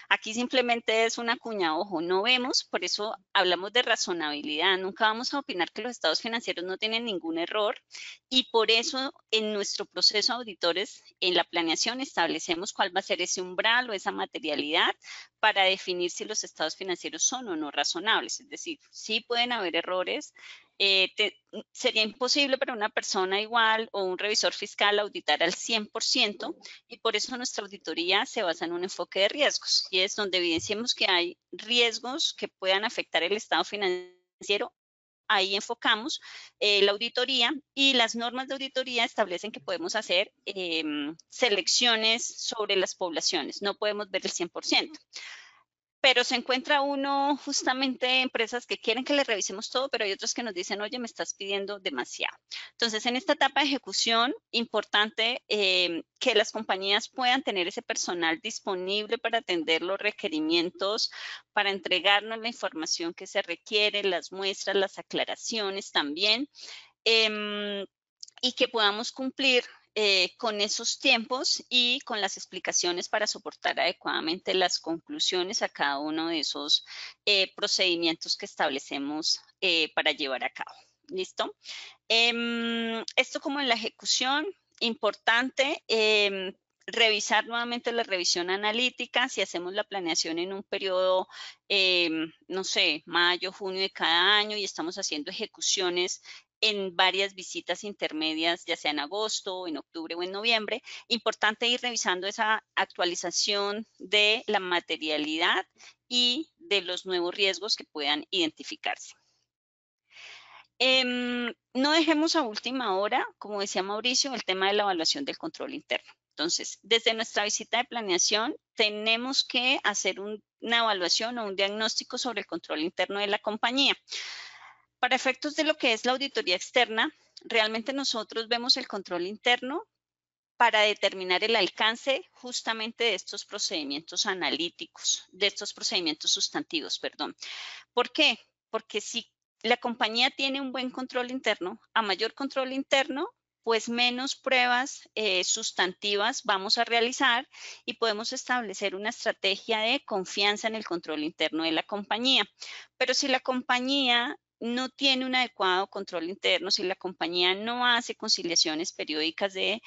Aquí simplemente es una cuña, ojo, no vemos, por eso hablamos de razonabilidad. Nunca vamos a opinar que los estados financieros no tienen ningún error, y por eso en nuestro proceso de auditores, en la planeación, establecemos cuál va a ser ese umbral o esa materialidad para definir si los estados financieros son o no razonables. Es decir, sí pueden haber errores. Sería imposible para una persona igual o un revisor fiscal auditar al 100%, y por eso nuestra auditoría se basa en un enfoque de riesgos, y es donde evidenciemos que hay riesgos que puedan afectar el estado financiero. Ahí enfocamos la auditoría, y las normas de auditoría establecen que podemos hacer selecciones sobre las poblaciones, no podemos ver el 100%. Pero se encuentra uno justamente empresas que quieren que le revisemos todo, pero hay otros que nos dicen, oye, me estás pidiendo demasiado. Entonces, en esta etapa de ejecución, importante que las compañías puedan tener ese personal disponible para atender los requerimientos, para entregarnos la información que se requiere, las muestras, las aclaraciones también, y que podamos cumplir con esos tiempos y con las explicaciones para soportar adecuadamente las conclusiones a cada uno de esos procedimientos que establecemos para llevar a cabo. ¿Listo? Esto como en la ejecución, importante revisar nuevamente la revisión analítica. Si hacemos la planeación en un periodo, no sé, mayo, junio de cada año, y estamos haciendo ejecuciones en varias visitas intermedias, ya sea en agosto, en octubre o en noviembre. Importante ir revisando esa actualización de la materialidad y de los nuevos riesgos que puedan identificarse. No dejemos a última hora, como decía Mauricio, el tema de la evaluación del control interno. Entonces, desde nuestra visita de planeación, tenemos que hacer una evaluación o un diagnóstico sobre el control interno de la compañía. Para efectos de lo que es la auditoría externa, realmente nosotros vemos el control interno para determinar el alcance justamente de estos procedimientos analíticos, de estos procedimientos sustantivos, perdón. ¿Por qué? Porque si la compañía tiene un buen control interno, a mayor control interno, pues menos pruebas sustantivas vamos a realizar y podemos establecer una estrategia de confianza en el control interno de la compañía. Pero si la compañía no tiene un adecuado control interno, si la compañía no hace conciliaciones periódicas de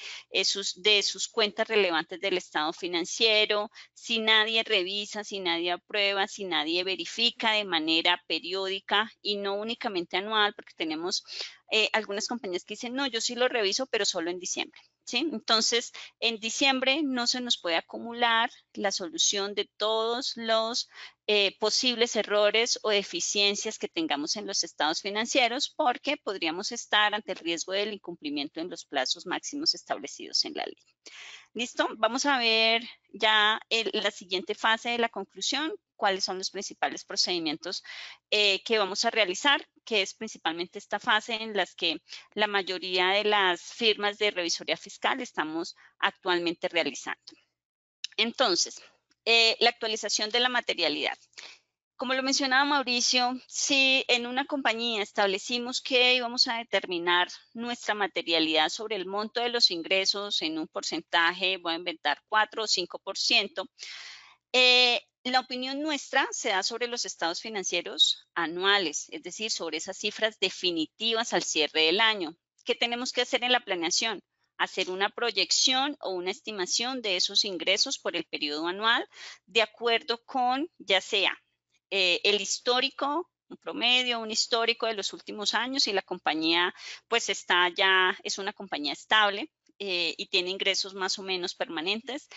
sus cuentas relevantes del estado financiero, si nadie revisa, si nadie aprueba, si nadie verifica de manera periódica y no únicamente anual, porque tenemos algunas compañías que dicen, no, yo sí lo reviso, pero solo en diciembre. ¿Sí? Entonces, en diciembre no se nos puede acumular la solución de todos los posibles errores o deficiencias que tengamos en los estados financieros, porque podríamos estar ante el riesgo del incumplimiento en los plazos máximos establecidos en la ley. ¿Listo? Vamos a ver ya la siguiente fase de la conclusión, cuáles son los principales procedimientos que vamos a realizar, que es principalmente esta fase en las que la mayoría de las firmas de revisoría fiscal estamos actualmente realizando. Entonces, la actualización de la materialidad. Como lo mencionaba Mauricio, si en una compañía establecimos que íbamos a determinar nuestra materialidad sobre el monto de los ingresos en un porcentaje, voy a inventar 4 o 5%, la opinión nuestra se da sobre los estados financieros anuales, es decir, sobre esas cifras definitivas al cierre del año. ¿Qué tenemos que hacer en la planeación? Hacer una proyección o una estimación de esos ingresos por el periodo anual de acuerdo con, ya sea el histórico, un promedio, un histórico de los últimos años y la compañía pues es una compañía estable y tiene ingresos más o menos permanentes.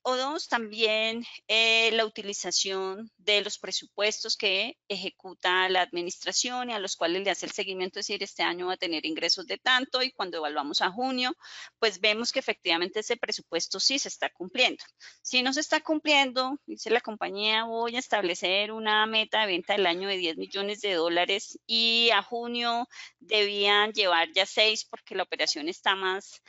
O dos, también la utilización de los presupuestos que ejecuta la administración y a los cuales le hace el seguimiento, es decir, este año va a tener ingresos de tanto y cuando evaluamos a junio, pues vemos que efectivamente ese presupuesto sí se está cumpliendo. Si no se está cumpliendo, dice la compañía, voy a establecer una meta de venta del año de 10 millones de dólares y a junio debían llevar ya 6 porque la operación está más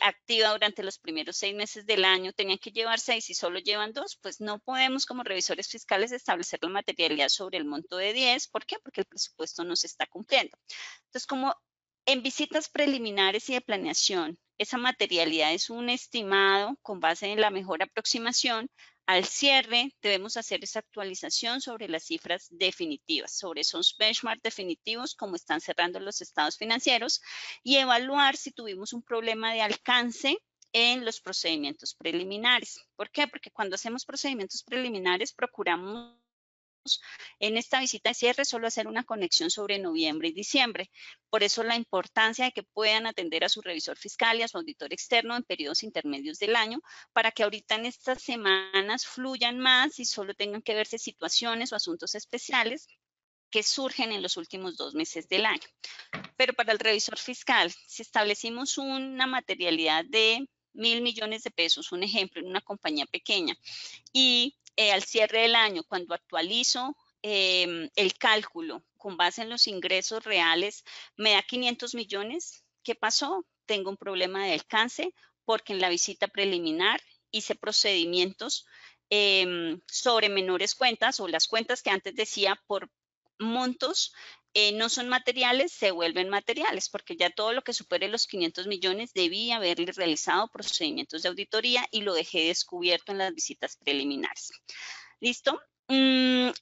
activa durante los primeros 6 meses del año, tenían que llevar 6 y solo llevan 2, pues no podemos como revisores fiscales establecer la materialidad sobre el monto de 10. ¿Por qué? Porque el presupuesto no se está cumpliendo. Entonces, como en visitas preliminares y de planeación, esa materialidad es un estimado con base en la mejor aproximación, al cierre debemos hacer esa actualización sobre las cifras definitivas, sobre esos benchmarks definitivos como están cerrando los estados financieros y evaluar si tuvimos un problema de alcance en los procedimientos preliminares. ¿Por qué? Porque cuando hacemos procedimientos preliminares procuramos en esta visita de cierre solo hacer una conexión sobre noviembre y diciembre. Por eso la importancia de que puedan atender a su revisor fiscal y a su auditor externo en periodos intermedios del año para que ahorita en estas semanas fluyan más y solo tengan que verse situaciones o asuntos especiales que surgen en los últimos 2 meses del año. Pero para el revisor fiscal, si establecimos una materialidad de 1.000 millones de pesos, un ejemplo, en una compañía pequeña, y al cierre del año, cuando actualizo el cálculo con base en los ingresos reales, me da 500 millones. ¿Qué pasó? Tengo un problema de alcance porque en la visita preliminar hice procedimientos sobre menores cuentas o las cuentas que antes decía por montos no son materiales, se vuelven materiales, porque ya todo lo que supere los 500 millones debía haberle realizado procedimientos de auditoría y lo dejé descubierto en las visitas preliminares. ¿Listo?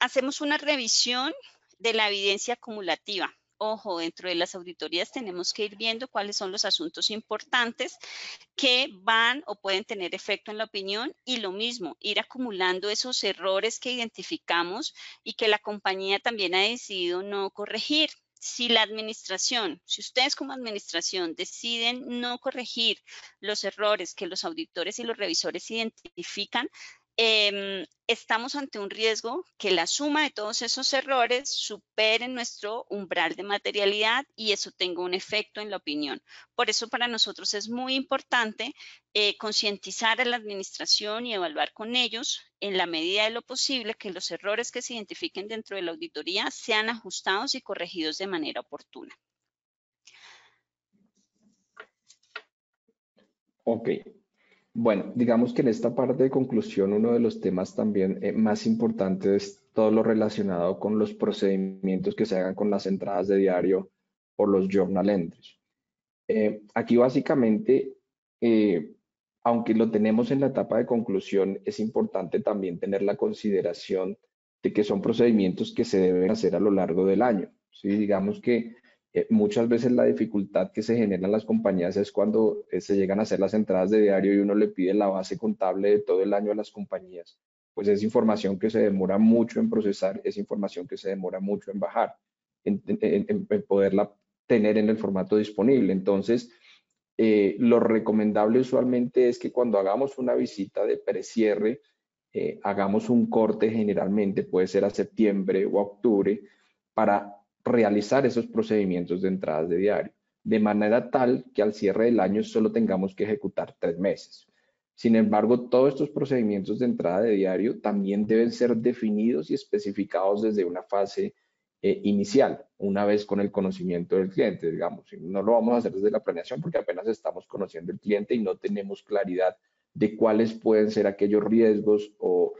Hacemos una revisión de la evidencia acumulativa. Ojo, dentro de las auditorías tenemos que ir viendo cuáles son los asuntos importantes que van o pueden tener efecto en la opinión y lo mismo, ir acumulando esos errores que identificamos y que la compañía también ha decidido no corregir. si la administración, si ustedes como administración deciden no corregir los errores que los auditores y los revisores identifican, estamos ante un riesgo que la suma de todos esos errores supere nuestro umbral de materialidad y eso tenga un efecto en la opinión. Por eso para nosotros es muy importante concientizar a la administración y evaluar con ellos en la medida de lo posible que los errores que se identifiquen dentro de la auditoría sean ajustados y corregidos de manera oportuna. Ok. Bueno, digamos que en esta parte de conclusión, uno de los temas también más importantes es todo lo relacionado con los procedimientos que se hagan con las entradas de diario o los journal entries. Aquí básicamente, aunque lo tenemos en la etapa de conclusión, es importante también tener la consideración de que son procedimientos que se deben hacer a lo largo del año. ¿Sí? Digamos que muchas veces la dificultad que se genera en las compañías es cuando se llegan a hacer las entradas de diario y uno le pide la base contable de todo el año a las compañías. Pues es información que se demora mucho en procesar, es información que se demora mucho en bajar, en poderla tener en el formato disponible. Entonces, lo recomendable usualmente es que cuando hagamos una visita de precierre, hagamos un corte generalmente, puede ser a septiembre o a octubre, para realizar esos procedimientos de entradas de diario, de manera tal que al cierre del año solo tengamos que ejecutar 3 meses. Sin embargo, todos estos procedimientos de entrada de diario también deben ser definidos y especificados desde una fase inicial, una vez con el conocimiento del cliente, digamos. No lo vamos a hacer desde la planeación porque apenas estamos conociendo el cliente y no tenemos claridad de cuáles pueden ser aquellos riesgos o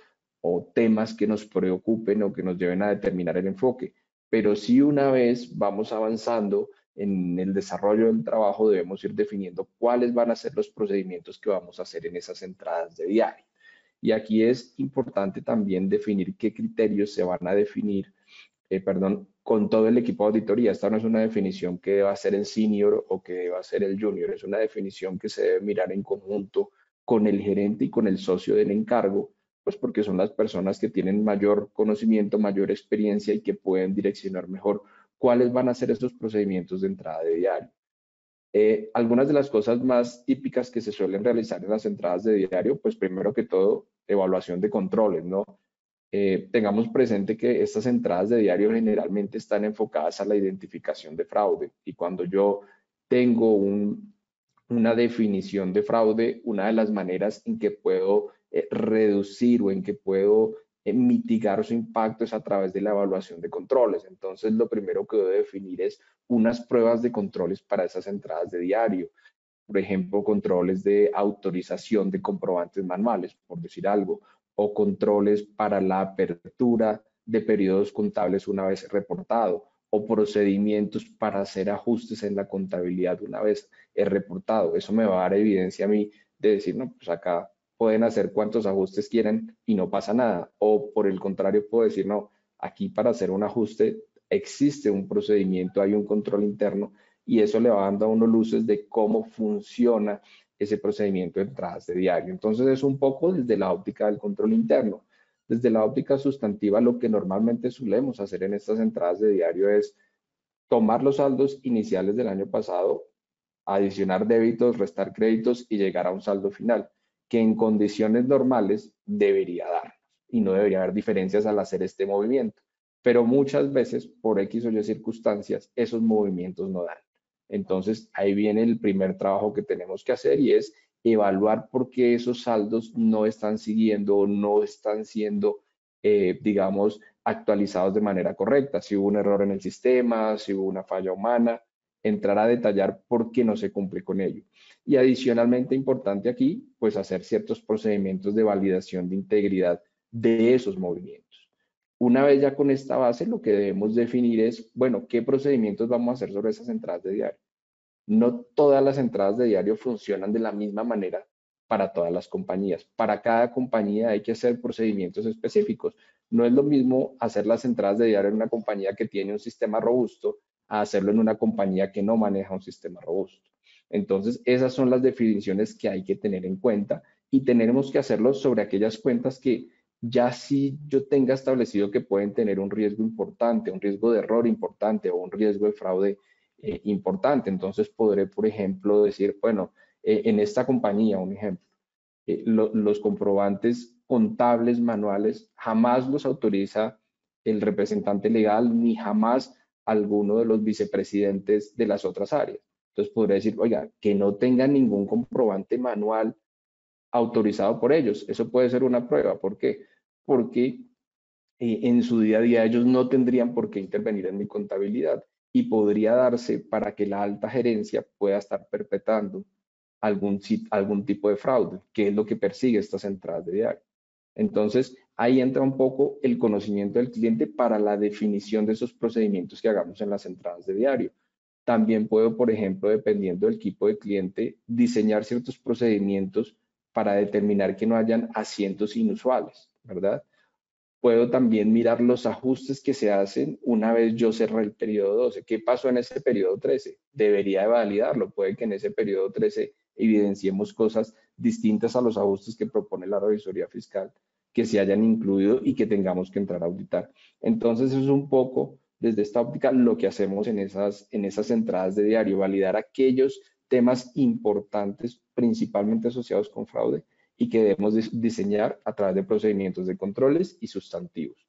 temas que nos preocupen o que nos lleven a determinar el enfoque. Pero sí, una vez vamos avanzando en el desarrollo del trabajo, debemos ir definiendo cuáles van a ser los procedimientos que vamos a hacer en esas entradas de diario. Y aquí es importante también definir qué criterios se van a definir, con todo el equipo de auditoría. Esta no es una definición que deba ser el senior o que deba ser el junior, es una definición que se debe mirar en conjunto con el gerente y con el socio del encargo, pues porque son las personas que tienen mayor conocimiento, mayor experiencia y que pueden direccionar mejor cuáles van a ser estos procedimientos de entrada de diario. Algunas de las cosas más típicas que se suelen realizar en las entradas de diario, pues primero que todo, evaluación de controles, ¿no? Tengamos presente que estas entradas de diario generalmente están enfocadas a la identificación de fraude y cuando yo tengo una definición de fraude, una de las maneras en que puedo reducir o en que puedo mitigar su impacto es a través de la evaluación de controles. Entonces, lo primero que debo definir es unas pruebas de controles para esas entradas de diario. Por ejemplo, controles de autorización de comprobantes manuales, por decir algo, o controles para la apertura de periodos contables una vez reportado, o procedimientos para hacer ajustes en la contabilidad una vez reportado. Eso me va a dar evidencia a mí de decir, no, pues acá pueden hacer cuantos ajustes quieran y no pasa nada. O por el contrario, puedo decir, no, aquí para hacer un ajuste existe un procedimiento, hay un control interno y eso le va dando a uno luces de cómo funciona ese procedimiento de entradas de diario. Entonces es un poco desde la óptica del control interno. Desde la óptica sustantiva, lo que normalmente solemos hacer en estas entradas de diario es tomar los saldos iniciales del año pasado, adicionar débitos, restar créditos y llegar a un saldo final, que en condiciones normales debería darnos y no debería haber diferencias al hacer este movimiento. Pero muchas veces, por X o Y circunstancias, esos movimientos no dan. Entonces, ahí viene el primer trabajo que tenemos que hacer y es evaluar por qué esos saldos no están siguiendo o no están siendo, digamos, actualizados de manera correcta. Si hubo un error en el sistema, si hubo una falla humana, entrar a detallar por qué no se cumple con ello. Y adicionalmente importante aquí, pues hacer ciertos procedimientos de validación de integridad de esos movimientos. Una vez ya con esta base, lo que debemos definir es, bueno, ¿qué procedimientos vamos a hacer sobre esas entradas de diario? No todas las entradas de diario funcionan de la misma manera para todas las compañías. Para cada compañía hay que hacer procedimientos específicos. No es lo mismo hacer las entradas de diario en una compañía que tiene un sistema robusto a hacerlo en una compañía que no maneja un sistema robusto. Entonces, esas son las definiciones que hay que tener en cuenta y tenemos que hacerlo sobre aquellas cuentas que ya si yo tenga establecido que pueden tener un riesgo importante, un riesgo de error importante o un riesgo de fraude importante. Entonces podré, por ejemplo, decir, bueno, en esta compañía, un ejemplo, los comprobantes contables manuales jamás los autoriza el representante legal ni jamás alguno de los vicepresidentes de las otras áreas. Entonces podría decir, oiga, que no tengan ningún comprobante manual autorizado por ellos. Eso puede ser una prueba. ¿Por qué? Porque en su día a día ellos no tendrían por qué intervenir en mi contabilidad y podría darse para que la alta gerencia pueda estar perpetrando algún tipo de fraude, que es lo que persigue estas entradas de diario. Entonces, ahí entra un poco el conocimiento del cliente para la definición de esos procedimientos que hagamos en las entradas de diario. También puedo, por ejemplo, dependiendo del tipo de cliente, diseñar ciertos procedimientos para determinar que no hayan asientos inusuales, ¿verdad? Puedo también mirar los ajustes que se hacen una vez yo cerré el periodo 12. ¿Qué pasó en ese periodo 13? Debería de validarlo. Puede que en ese periodo 13 evidenciemos cosas distintas a los ajustes que propone la revisoría fiscal que se hayan incluido y que tengamos que entrar a auditar. Entonces, eso es un poco desde esta óptica lo que hacemos en esas entradas de diario, validar aquellos temas importantes, principalmente asociados con fraude, y que debemos diseñar a través de procedimientos de controles y sustantivos.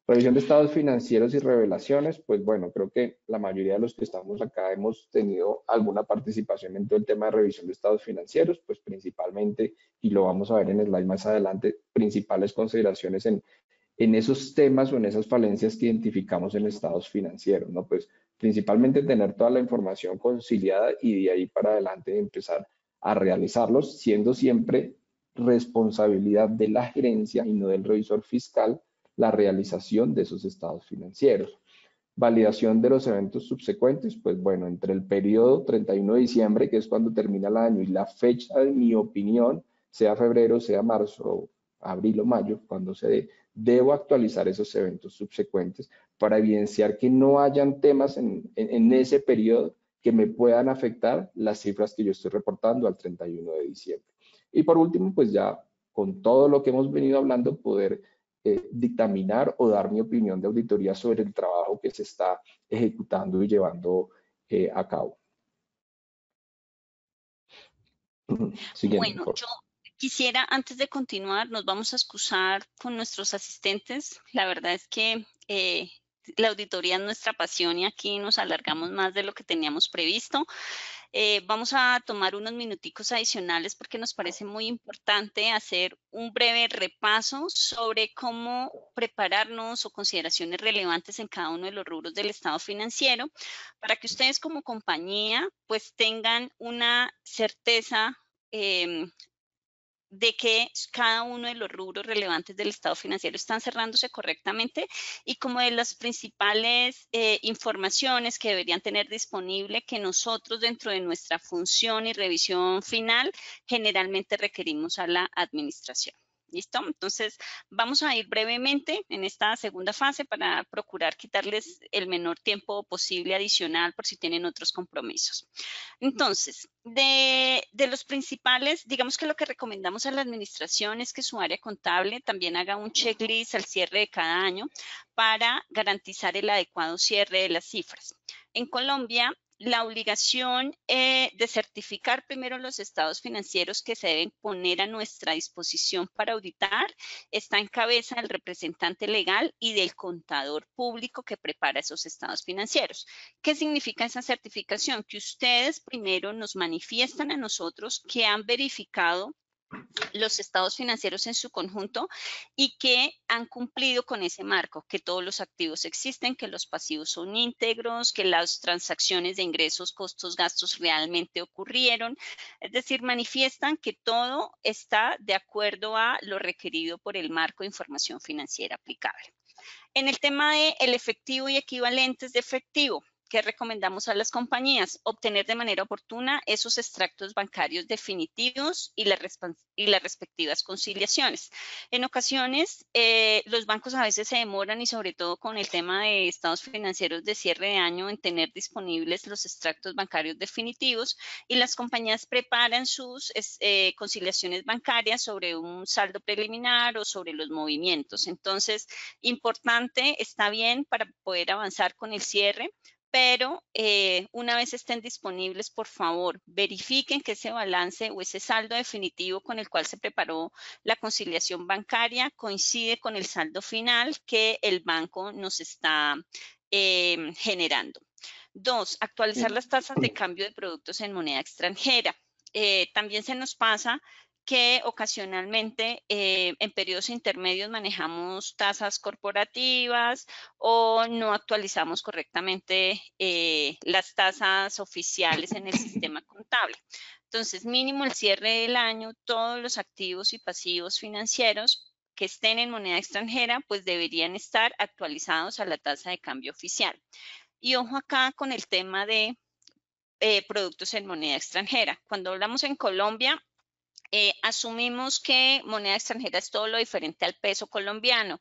Revisión de estados financieros y revelaciones, pues bueno, creo que la mayoría de los que estamos acá hemos tenido alguna participación en todo el tema de revisión de estados financieros, pues principalmente, y lo vamos a ver en el slide más adelante, principales consideraciones en esos temas o en esas falencias que identificamos en estados financieros, ¿no? Pues principalmente tener toda la información conciliada y de ahí para adelante empezar a realizarlos, siendo siempre responsabilidad de la gerencia y no del revisor fiscal la realización de esos estados financieros. Validación de los eventos subsecuentes, pues bueno, entre el periodo 31 de diciembre, que es cuando termina el año, y la fecha de mi opinión, sea febrero, sea marzo, abril o mayo, cuando se dé, debo actualizar esos eventos subsecuentes para evidenciar que no hayan temas en ese periodo que me puedan afectar las cifras que yo estoy reportando al 31 de diciembre. Y por último, pues ya con todo lo que hemos venido hablando, poder dictaminar o dar mi opinión de auditoría sobre el trabajo que se está ejecutando y llevando a cabo. Siguiente, Bueno, por yo favor. quisiera, antes de continuar, nos vamos a excusar con nuestros asistentes. La verdad es que la auditoría es nuestra pasión y aquí nos alargamos más de lo que teníamos previsto. Vamos a tomar unos minuticos adicionales porque nos parece muy importante hacer un breve repaso sobre cómo prepararnos o consideraciones relevantes en cada uno de los rubros del estado financiero para que ustedes como compañía pues tengan una certeza de que cada uno de los rubros relevantes del estado financiero están cerrándose correctamente y como de las principales informaciones que deberían tener disponible que nosotros dentro de nuestra función y revisión final generalmente requerimos a la administración. ¿Listo? Entonces, vamos a ir brevemente en esta segunda fase para procurar quitarles el menor tiempo posible adicional por si tienen otros compromisos. Entonces, de los principales, digamos que lo que recomendamos a la administración es que su área contable también haga un checklist al cierre de cada año para garantizar el adecuado cierre de las cifras. En Colombia, la obligación de certificar primero los estados financieros que se deben poner a nuestra disposición para auditar está en cabeza del representante legal y del contador público que prepara esos estados financieros. ¿Qué significa esa certificación? Que ustedes primero nos manifiestan a nosotros que han verificado los estados financieros en su conjunto y que han cumplido con ese marco, que todos los activos existen, que los pasivos son íntegros, que las transacciones de ingresos, costos, gastos realmente ocurrieron. Es decir, manifiestan que todo está de acuerdo a lo requerido por el marco de información financiera aplicable. En el tema del efectivo y equivalentes de efectivo, ¿qué recomendamos a las compañías? Obtener de manera oportuna esos extractos bancarios definitivos y las respectivas conciliaciones. En ocasiones, los bancos a veces se demoran, y sobre todo con el tema de estados financieros de cierre de año, en tener disponibles los extractos bancarios definitivos, y las compañías preparan sus conciliaciones bancarias sobre un saldo preliminar o sobre los movimientos. Entonces, importante, está bien para poder avanzar con el cierre, pero una vez estén disponibles, por favor, verifiquen que ese balance o ese saldo definitivo con el cual se preparó la conciliación bancaria coincide con el saldo final que el banco nos está generando. 2, actualizar las tasas de cambio de productos en moneda extranjera. También se nos pasa que ocasionalmente en periodos intermedios manejamos tasas corporativas o no actualizamos correctamente las tasas oficiales en el sistema contable. Entonces, mínimo el cierre del año, todos los activos y pasivos financieros que estén en moneda extranjera, pues deberían estar actualizados a la tasa de cambio oficial. Y ojo acá con el tema de productos en moneda extranjera. Cuando hablamos en Colombia, asumimos que moneda extranjera es todo lo diferente al peso colombiano,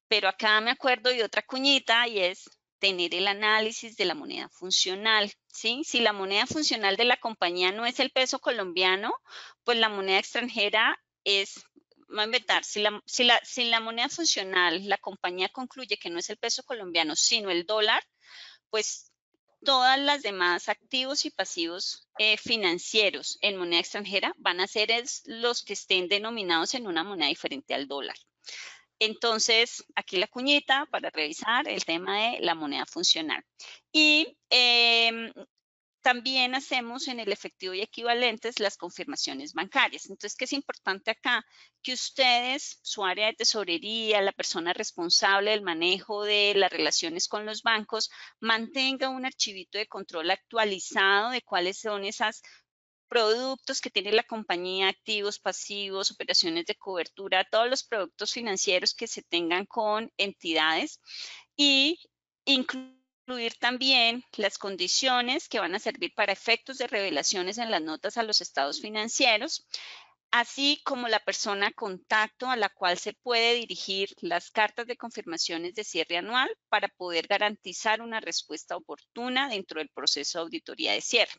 pero acá me acuerdo de otra cuñita, y es tener el análisis de la moneda funcional, ¿sí? Si la moneda funcional de la compañía no es el peso colombiano, pues la moneda extranjera es, voy a inventar, si la moneda funcional, la compañía concluye que no es el peso colombiano, sino el dólar, pues todas las demás activos y pasivos financieros en moneda extranjera van a ser los que estén denominados en una moneda diferente al dólar. Entonces, aquí la cuñita para revisar el tema de la moneda funcional. Y también hacemos en el efectivo y equivalentes las confirmaciones bancarias. Entonces, ¿qué es importante acá? Que ustedes, su área de tesorería, la persona responsable del manejo de las relaciones con los bancos, mantenga un archivito de control actualizado de cuáles son esos productos que tiene la compañía, activos, pasivos, operaciones de cobertura, todos los productos financieros que se tengan con entidades, y incluir también las condiciones que van a servir para efectos de revelaciones en las notas a los estados financieros, así como la persona contacto a la cual se puede dirigir las cartas de confirmaciones de cierre anual para poder garantizar una respuesta oportuna dentro del proceso de auditoría de cierre.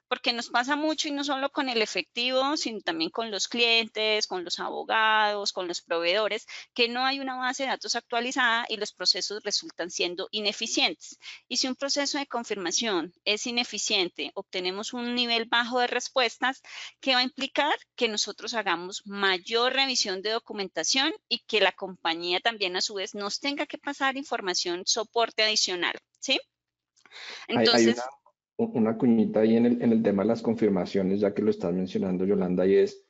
Porque nos pasa mucho, y no solo con el efectivo, sino también con los clientes, con los abogados, con los proveedores, que no hay una base de datos actualizada y los procesos resultan siendo ineficientes. Y si un proceso de confirmación es ineficiente, obtenemos un nivel bajo de respuestas, que va a implicar que nosotros hagamos mayor revisión de documentación y que la compañía también a su vez nos tenga que pasar información, soporte adicional, ¿sí? Entonces, hay una cuñita ahí en el tema de las confirmaciones, ya que lo estás mencionando, Yolanda, y es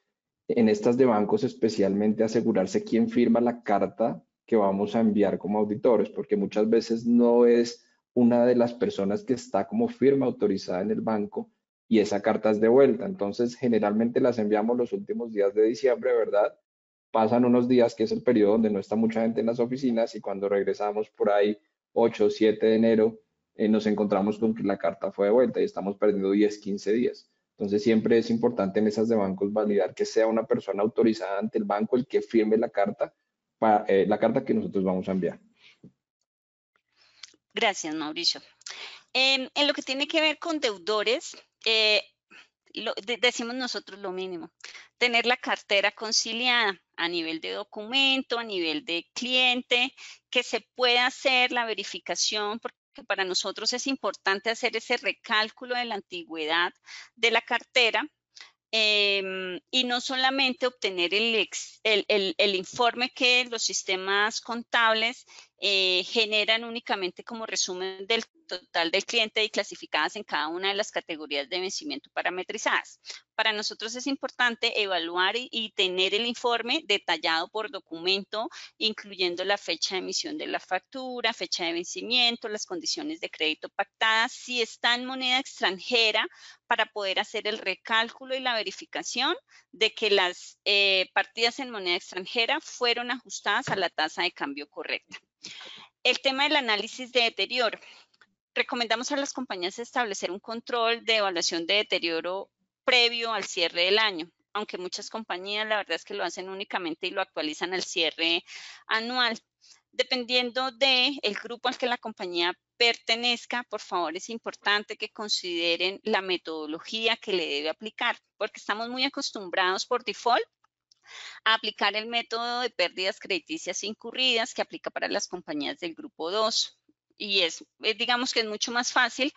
en estas de bancos especialmente asegurarse quién firma la carta que vamos a enviar como auditores, porque muchas veces no es una de las personas que está como firma autorizada en el banco y esa carta es de vuelta. Entonces, generalmente las enviamos los últimos días de diciembre, ¿verdad? Pasan unos días, que es el periodo donde no está mucha gente en las oficinas, y cuando regresamos por ahí 8 o 7 de enero, nos encontramos con que la carta fue de vuelta y estamos perdiendo 10, 15 días. Entonces, siempre es importante en esas de bancos validar que sea una persona autorizada ante el banco el que firme la carta, la carta que nosotros vamos a enviar. Gracias, Mauricio. En lo que tiene que ver con deudores, decimos nosotros lo mínimo: tener la cartera conciliada a nivel de documento, a nivel de cliente, que se pueda hacer la verificación, porque para nosotros es importante hacer ese recálculo de la antigüedad de la cartera. Y no solamente obtener el informe que los sistemas contables generan únicamente como resumen del total del cliente y clasificadas en cada una de las categorías de vencimiento parametrizadas. Para nosotros es importante evaluar y tener el informe detallado por documento, incluyendo la fecha de emisión de la factura, fecha de vencimiento, las condiciones de crédito pactadas, si está en moneda extranjera, para poder hacer el recálculo y la verificación de que las partidas en moneda extranjera fueron ajustadas a la tasa de cambio correcta. El tema del análisis de deterioro. recomendamos a las compañías establecer un control de evaluación de deterioro previo al cierre del año, aunque muchas compañías la verdad es que lo hacen únicamente y lo actualizan al cierre anual. Dependiendo del grupo al que la compañía pertenezca, por favor, es importante que consideren la metodología que le debe aplicar, porque estamos muy acostumbrados por default a aplicar el método de pérdidas crediticias incurridas que aplica para las compañías del grupo 2. Y digamos que es mucho más fácil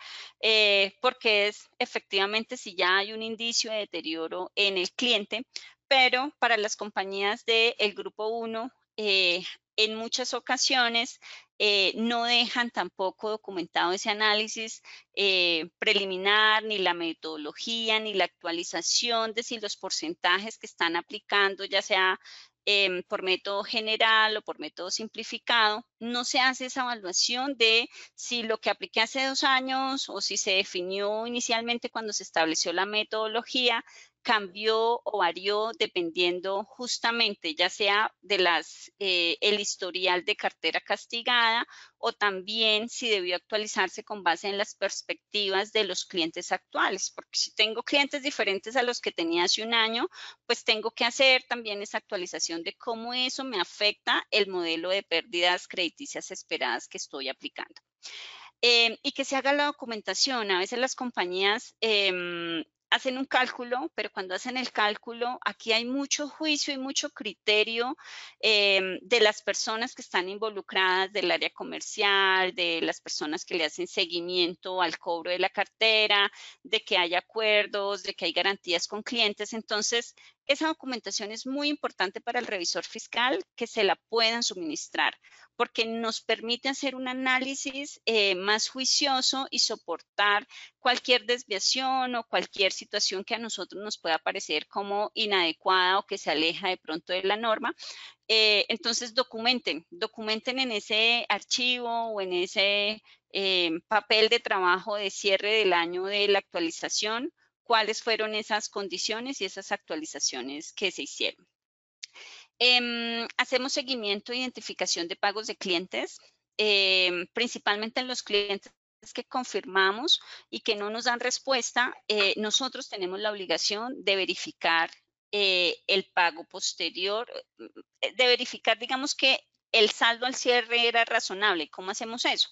porque es efectivamente si ya hay un indicio de deterioro en el cliente, pero para las compañías del grupo 1, en muchas ocasiones no dejan tampoco documentado ese análisis preliminar, ni la metodología, ni la actualización de si los porcentajes que están aplicando, ya sea por método general o por método simplificado, no se hace esa evaluación de si lo que apliqué hace 2 años o si se definió inicialmente cuando se estableció la metodología, cambió o varió dependiendo justamente ya sea de el historial de cartera castigada o también si debió actualizarse con base en las perspectivas de los clientes actuales, porque si tengo clientes diferentes a los que tenía hace un año, pues tengo que hacer también esa actualización de cómo eso me afecta el modelo de pérdidas crediticias esperadas que estoy aplicando. Y que se haga la documentación. A veces las compañías hacen un cálculo, pero cuando hacen el cálculo, aquí hay mucho juicio y mucho criterio de las personas que están involucradas, del área comercial, de las personas que le hacen seguimiento al cobro de la cartera, de que hay acuerdos, de que hay garantías con clientes. Entonces, esa documentación es muy importante para el revisor fiscal que se la puedan suministrar, porque nos permite hacer un análisis más juicioso y soportar cualquier desviación o cualquier situación que a nosotros nos pueda parecer como inadecuada o que se aleja de pronto de la norma. Entonces documenten en ese archivo o en ese papel de trabajo de cierre del año de la actualización, cuáles fueron esas condiciones y esas actualizaciones que se hicieron. Hacemos seguimiento e identificación de pagos de clientes, principalmente en los clientes que confirmamos y que no nos dan respuesta. Nosotros tenemos la obligación de verificar el pago posterior, de verificar, digamos, que el saldo al cierre era razonable. ¿Cómo hacemos eso?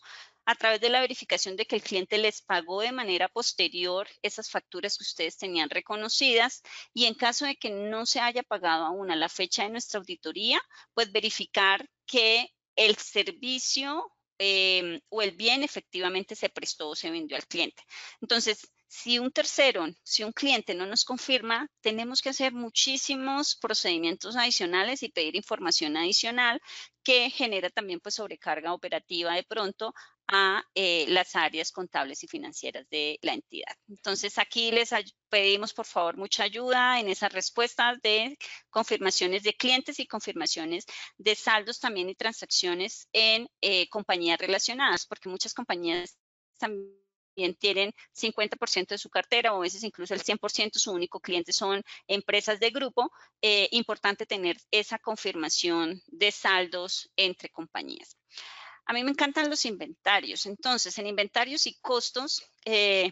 A través de la verificación de que el cliente les pagó de manera posterior esas facturas que ustedes tenían reconocidas, y en caso de que no se haya pagado aún a la fecha de nuestra auditoría, pues verificar que el servicio o el bien efectivamente se prestó o se vendió al cliente. Entonces, si un cliente no nos confirma, tenemos que hacer muchísimos procedimientos adicionales y pedir información adicional que genera también pues sobrecarga operativa de pronto a las áreas contables y financieras de la entidad. Entonces, aquí les pedimos por favor mucha ayuda en esas respuestas de confirmaciones de clientes y confirmaciones de saldos también y transacciones en compañías relacionadas, porque muchas compañías también tienen 50% de su cartera o a veces incluso el 100%, su único cliente son empresas de grupo. Importante tener esa confirmación de saldos entre compañías. A mí me encantan los inventarios. Entonces, en inventarios y costos,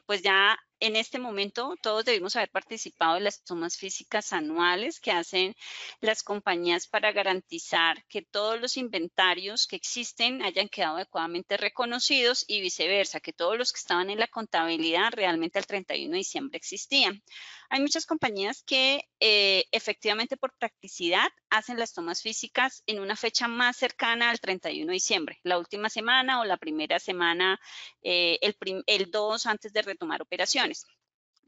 pues ya en este momento todos debimos haber participado en las tomas físicas anuales que hacen las compañías para garantizar que todos los inventarios que existen hayan quedado adecuadamente reconocidos y viceversa, que todos los que estaban en la contabilidad realmente al 31 de diciembre existían. Hay muchas compañías que efectivamente por practicidad hacen las tomas físicas en una fecha más cercana al 31 de diciembre, la última semana o la primera semana, el 2 antes de retomar operaciones.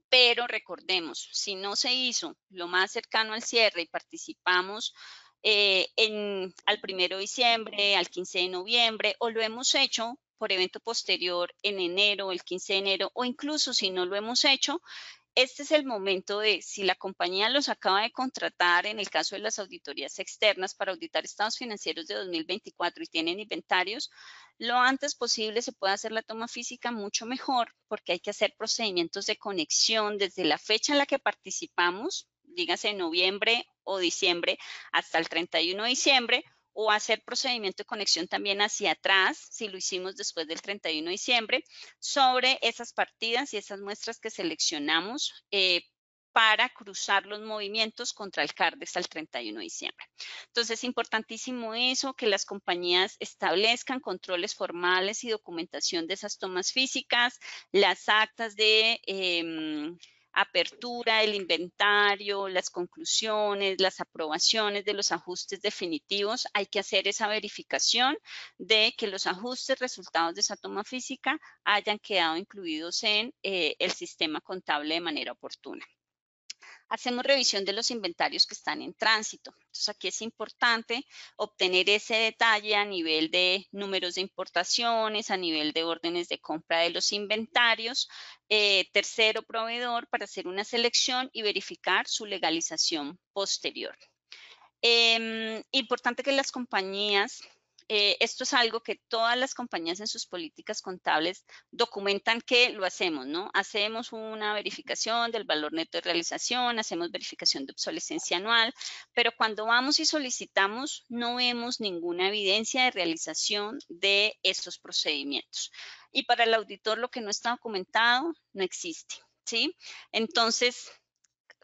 Pero recordemos, si no se hizo lo más cercano al cierre y participamos al 1 de diciembre, al 15 de noviembre, o lo hemos hecho por evento posterior en enero, el 15 de enero, o incluso si no lo hemos hecho, este es el momento de, si la compañía los acaba de contratar, en el caso de las auditorías externas para auditar estados financieros de 2024 y tienen inventarios, lo antes posible se puede hacer la toma física mucho mejor, porque hay que hacer procedimientos de conexión desde la fecha en la que participamos, dígase noviembre o diciembre, hasta el 31 de diciembre, o hacer procedimiento de conexión también hacia atrás, si lo hicimos después del 31 de diciembre, sobre esas partidas y esas muestras que seleccionamos para cruzar los movimientos contra el CARDEX al 31 de diciembre. Entonces, es importantísimo eso, que las compañías establezcan controles formales y documentación de esas tomas físicas, las actas de apertura del inventario, las conclusiones, las aprobaciones de los ajustes definitivos. Hay que hacer esa verificación de que los ajustes resultados de esa toma física hayan quedado incluidos en el sistema contable de manera oportuna. Hacemos revisión de los inventarios que están en tránsito. Entonces, aquí es importante obtener ese detalle a nivel de números de importaciones, a nivel de órdenes de compra de los inventarios, tercero proveedor para hacer una selección y verificar su legalización posterior. Importante que las compañías, esto es algo que todas las compañías en sus políticas contables documentan que lo hacemos, ¿no? Hacemos una verificación del valor neto de realización, hacemos verificación de obsolescencia anual, pero cuando vamos y solicitamos no vemos ninguna evidencia de realización de esos procedimientos. Y para el auditor lo que no está documentado no existe, ¿sí? Entonces,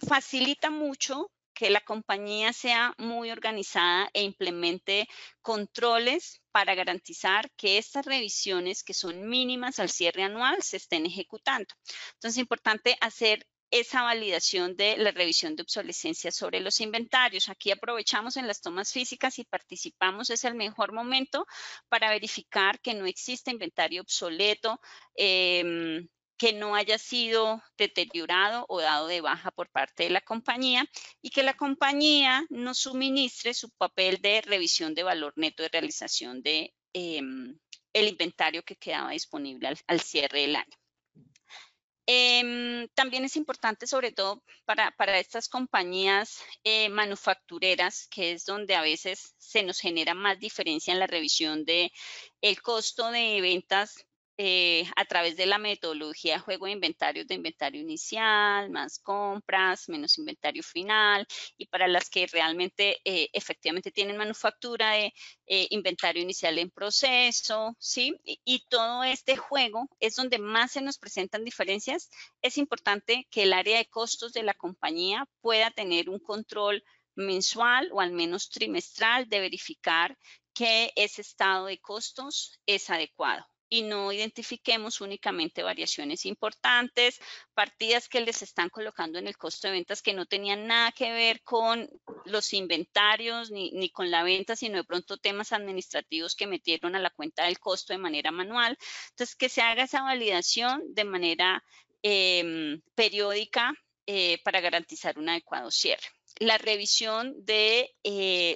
facilita mucho que la compañía sea muy organizada e implemente controles para garantizar que estas revisiones, que son mínimas al cierre anual, se estén ejecutando. Entonces, es importante hacer esa validación de la revisión de obsolescencia sobre los inventarios. Aquí aprovechamos en las tomas físicas y participamos, es el mejor momento para verificar que no existe inventario obsoleto, que no haya sido deteriorado o dado de baja por parte de la compañía y que la compañía nos suministre su papel de revisión de valor neto de realización de el inventario que quedaba disponible al cierre del año. También es importante, sobre todo para estas compañías manufactureras, que es donde a veces se nos genera más diferencia en la revisión de el costo de ventas a través de la metodología de juego de inventarios, de inventario inicial, más compras, menos inventario final, y para las que realmente efectivamente tienen manufactura de inventario inicial en proceso, ¿sí? Y todo este juego es donde más se nos presentan diferencias. Es importante que el área de costos de la compañía pueda tener un control mensual o al menos trimestral de verificar que ese estado de costos es adecuado y no identifiquemos únicamente variaciones importantes, partidas que les están colocando en el costo de ventas que no tenían nada que ver con los inventarios ni con la venta, sino de pronto temas administrativos que metieron a la cuenta del costo de manera manual. Entonces, que se haga esa validación de manera periódica para garantizar un adecuado cierre. La revisión de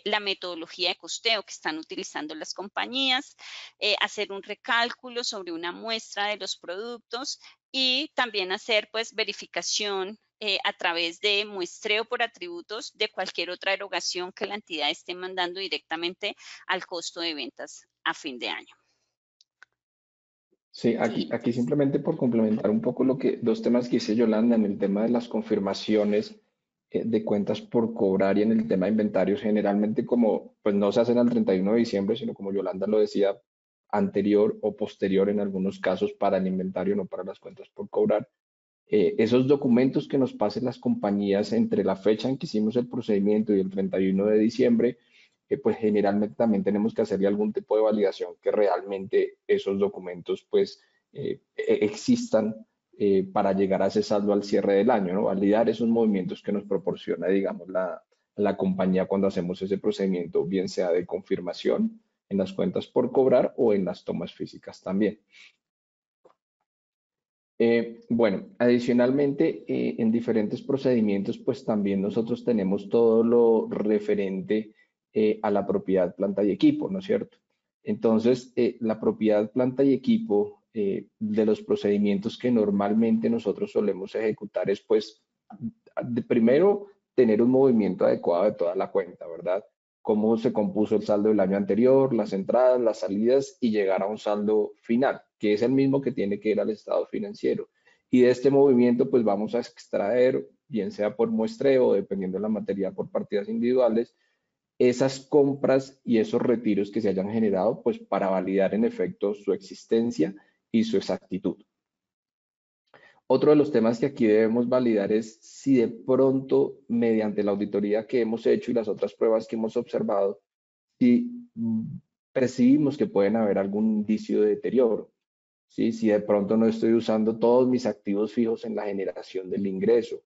la metodología de costeo que están utilizando las compañías, hacer un recálculo sobre una muestra de los productos y también hacer pues verificación a través de muestreo por atributos de cualquier otra erogación que la entidad esté mandando directamente al costo de ventas a fin de año. Sí, aquí simplemente por complementar un poco dos temas que dice Yolanda en el tema de las confirmaciones de cuentas por cobrar y en el tema de inventarios, generalmente como pues no se hacen al 31 de diciembre, sino como Yolanda lo decía, anterior o posterior en algunos casos para el inventario, no para las cuentas por cobrar. Esos documentos que nos pasen las compañías entre la fecha en que hicimos el procedimiento y el 31 de diciembre, pues generalmente también tenemos que hacerle algún tipo de validación que realmente esos documentos pues existan para llegar a ese saldo al cierre del año, ¿no? Validar esos movimientos que nos proporciona, digamos, la compañía cuando hacemos ese procedimiento, bien sea de confirmación en las cuentas por cobrar o en las tomas físicas también. Bueno, adicionalmente, en diferentes procedimientos, pues también nosotros tenemos todo lo referente a la propiedad, planta y equipo, ¿no es cierto? Entonces, la propiedad, planta y equipo de los procedimientos que normalmente nosotros solemos ejecutar es, pues, primero, tener un movimiento adecuado de toda la cuenta, ¿verdad? Cómo se compuso el saldo del año anterior, las entradas, las salidas y llegar a un saldo final, que es el mismo que tiene que ir al estado financiero. Y de este movimiento, pues vamos a extraer, bien sea por muestreo, dependiendo de la materia, por partidas individuales, esas compras y esos retiros que se hayan generado, pues para validar en efecto su existencia y su exactitud. Otro de los temas que aquí debemos validar es si de pronto, mediante la auditoría que hemos hecho y las otras pruebas que hemos observado, si percibimos que pueden haber algún indicio de deterioro. ¿Sí? Si de pronto no estoy usando todos mis activos fijos en la generación del ingreso,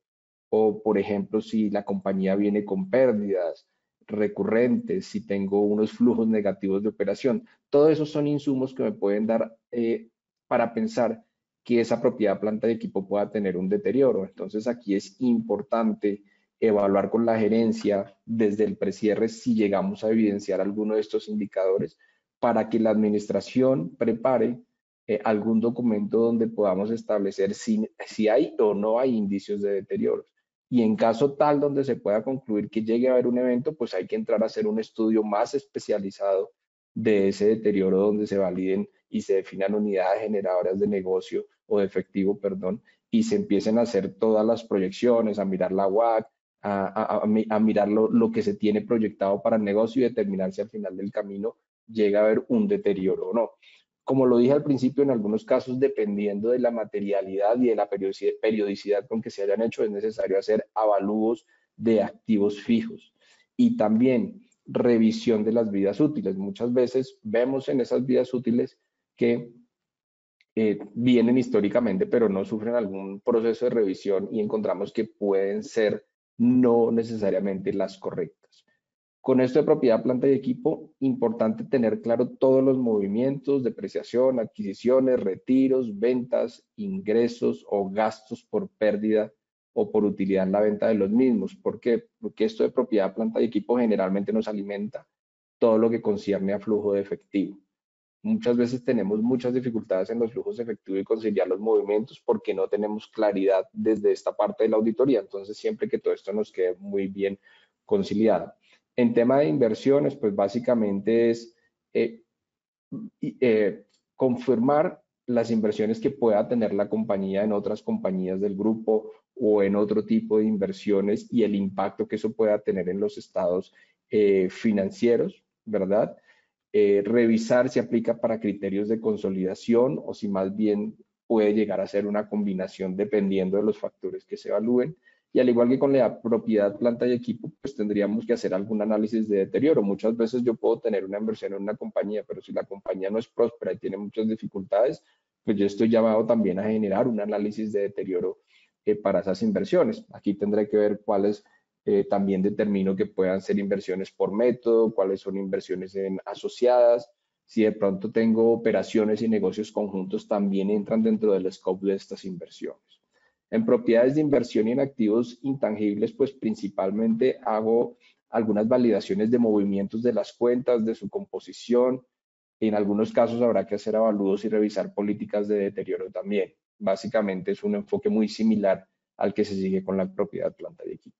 o por ejemplo, si la compañía viene con pérdidas recurrentes, si tengo unos flujos negativos de operación, todos esos son insumos que me pueden dar para pensar que esa propiedad, planta y equipo pueda tener un deterioro. Entonces aquí es importante evaluar con la gerencia desde el precierre si llegamos a evidenciar alguno de estos indicadores para que la administración prepare algún documento donde podamos establecer si hay o no hay indicios de deterioro. Y en caso tal donde se pueda concluir que llegue a haber un evento, pues hay que entrar a hacer un estudio más especializado de ese deterioro donde se validen y se definan unidades generadoras de negocio o de efectivo, perdón, y se empiecen a hacer todas las proyecciones, a mirar la WACC, a mirar lo que se tiene proyectado para el negocio y determinar si al final del camino llega a haber un deterioro o no. Como lo dije al principio, en algunos casos, dependiendo de la materialidad y de la periodicidad con que se hayan hecho, es necesario hacer avalúos de activos fijos. Y también revisión de las vidas útiles. Muchas veces vemos en esas vidas útiles que vienen históricamente, pero no sufren algún proceso de revisión y encontramos que pueden ser no necesariamente las correctas. Con esto de propiedad, planta y equipo, importante tener claro todos los movimientos, depreciación, adquisiciones, retiros, ventas, ingresos o gastos por pérdida o por utilidad en la venta de los mismos. ¿Por qué? Porque esto de propiedad, planta y equipo generalmente nos alimenta todo lo que concierne a flujo de efectivo. Muchas veces tenemos muchas dificultades en los flujos de efectivo y conciliar los movimientos porque no tenemos claridad desde esta parte de la auditoría. Entonces, siempre que todo esto nos quede muy bien conciliado. En tema de inversiones, pues básicamente es confirmar las inversiones que pueda tener la compañía en otras compañías del grupo o en otro tipo de inversiones y el impacto que eso pueda tener en los estados financieros, ¿verdad? Revisar si aplica para criterios de consolidación o si más bien puede llegar a ser una combinación dependiendo de los factores que se evalúen. Y al igual que con la propiedad, planta y equipo, pues tendríamos que hacer algún análisis de deterioro. Muchas veces yo puedo tener una inversión en una compañía, pero si la compañía no es próspera y tiene muchas dificultades, pues yo estoy llamado también a generar un análisis de deterioro para esas inversiones. Aquí tendré que ver cuáles también determino que puedan ser inversiones por método, cuáles son inversiones asociadas. Si de pronto tengo operaciones y negocios conjuntos, también entran dentro del scope de estas inversiones. En propiedades de inversión y en activos intangibles, pues principalmente hago algunas validaciones de movimientos de las cuentas, de su composición. En algunos casos habrá que hacer avalúos y revisar políticas de deterioro también. Básicamente es un enfoque muy similar al que se sigue con la propiedad, planta y equipo.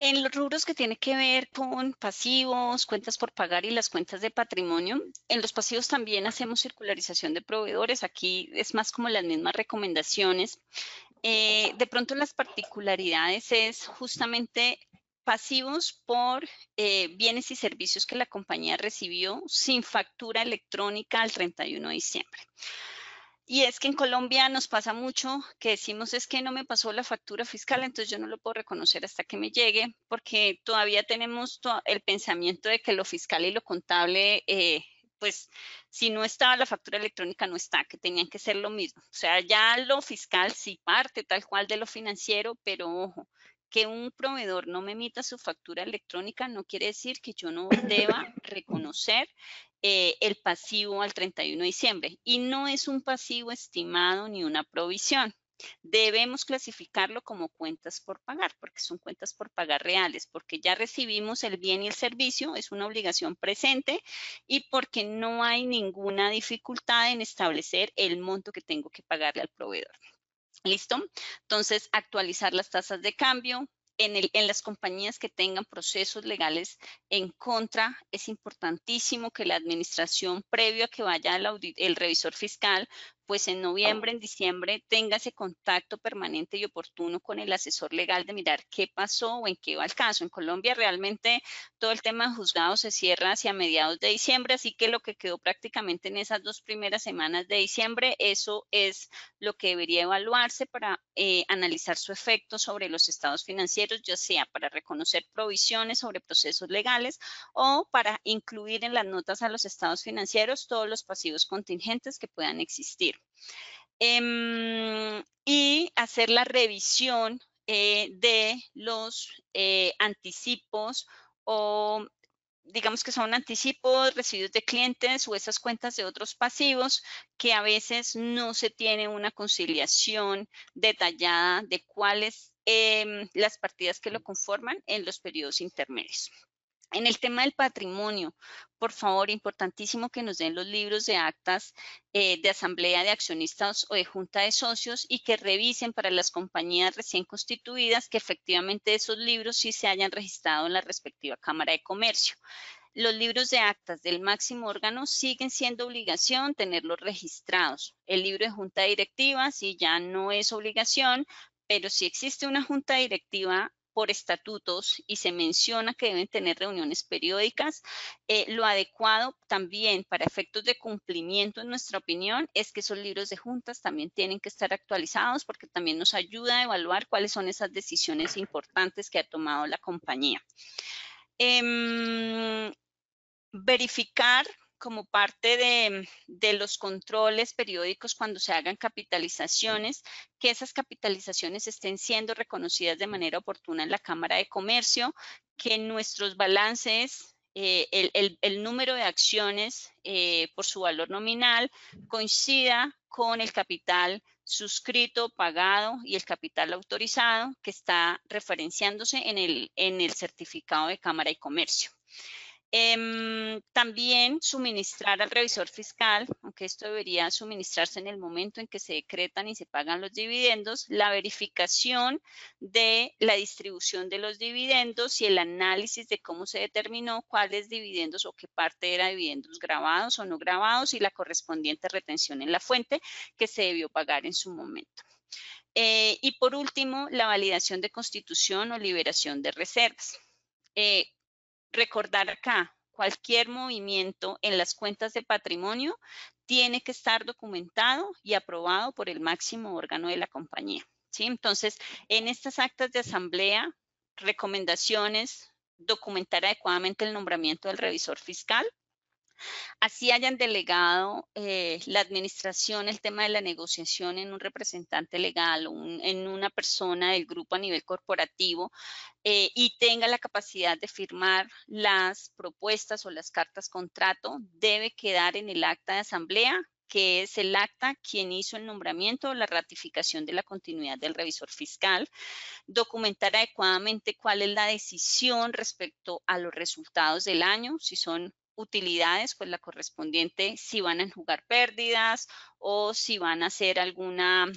En los rubros que tiene que ver con pasivos, cuentas por pagar y las cuentas de patrimonio, en los pasivos también hacemos circularización de proveedores. Aquí es más como las mismas recomendaciones. De pronto las particularidades es justamente pasivos por bienes y servicios que la compañía recibió sin factura electrónica al 31 de diciembre. Y es que en Colombia nos pasa mucho que decimos es que no me pasó la factura fiscal, entonces yo no lo puedo reconocer hasta que me llegue, porque todavía tenemos el pensamiento de que lo fiscal y lo contable, pues si no estaba la factura electrónica no está, que tenían que ser lo mismo. O sea, ya lo fiscal sí parte tal cual de lo financiero, pero ojo, que un proveedor no me emita su factura electrónica no quiere decir que yo no deba reconocer el pasivo al 31 de diciembre. Y no es un pasivo estimado ni una provisión. Debemos clasificarlo como cuentas por pagar, porque son cuentas por pagar reales, porque ya recibimos el bien y el servicio, es una obligación presente y porque no hay ninguna dificultad en establecer el monto que tengo que pagarle al proveedor. ¿Listo? Entonces, actualizar las tasas de cambio, en las compañías que tengan procesos legales en contra, es importantísimo que la administración, previo a que vaya el revisor fiscal, pues en noviembre, en diciembre, tenga ese contacto permanente y oportuno con el asesor legal de mirar qué pasó o en qué va el caso. En Colombia realmente todo el tema de juzgados se cierra hacia mediados de diciembre, así que lo que quedó prácticamente en esas 2 primeras semanas de diciembre, eso es lo que debería evaluarse para analizar su efecto sobre los estados financieros, ya sea para reconocer provisiones sobre procesos legales o para incluir en las notas a los estados financieros todos los pasivos contingentes que puedan existir. Y hacer la revisión de los anticipos o digamos que son anticipos, residuos de clientes o esas cuentas de otros pasivos que a veces no se tiene una conciliación detallada de cuáles las partidas que lo conforman en los periodos intermedios. En el tema del patrimonio, por favor, importantísimo que nos den los libros de actas de asamblea de accionistas o de junta de socios y que revisen para las compañías recién constituidas que efectivamente esos libros sí se hayan registrado en la respectiva Cámara de Comercio. Los libros de actas del máximo órgano siguen siendo obligación tenerlos registrados. El libro de junta directiva sí ya no es obligación, pero si existe una junta directiva por estatutos y se menciona que deben tener reuniones periódicas, lo adecuado también para efectos de cumplimiento, en nuestra opinión, es que esos libros de juntas también tienen que estar actualizados porque también nos ayuda a evaluar cuáles son esas decisiones importantes que ha tomado la compañía. Verificar como parte de los controles periódicos cuando se hagan capitalizaciones, que esas capitalizaciones estén siendo reconocidas de manera oportuna en la Cámara de Comercio, que en nuestros balances el número de acciones por su valor nominal coincida con el capital suscrito, pagado y el capital autorizado que está referenciándose en el certificado de Cámara de Comercio. También suministrar al revisor fiscal, aunque esto debería suministrarse en el momento en que se decretan y se pagan los dividendos, la verificación de la distribución de los dividendos y el análisis de cómo se determinó cuáles dividendos o qué parte era dividendos grabados o no grabados y la correspondiente retención en la fuente que se debió pagar en su momento. Y por último, la validación de constitución o liberación de reservas. Recordar acá, cualquier movimiento en las cuentas de patrimonio tiene que estar documentado y aprobado por el máximo órgano de la compañía, ¿sí? Entonces, en estas actas de asamblea, recomendaciones, documentar adecuadamente el nombramiento del revisor fiscal. Así hayan delegado la administración el tema de la negociación en un representante legal o en una persona del grupo a nivel corporativo y tenga la capacidad de firmar las propuestas o las cartas contrato, debe quedar en el acta de asamblea, que es el acta quien hizo el nombramiento o la ratificación de la continuidad del revisor fiscal, documentar adecuadamente cuál es la decisión respecto a los resultados del año, si son utilidades, pues la correspondiente, si van a enjugar pérdidas o si van a hacer alguna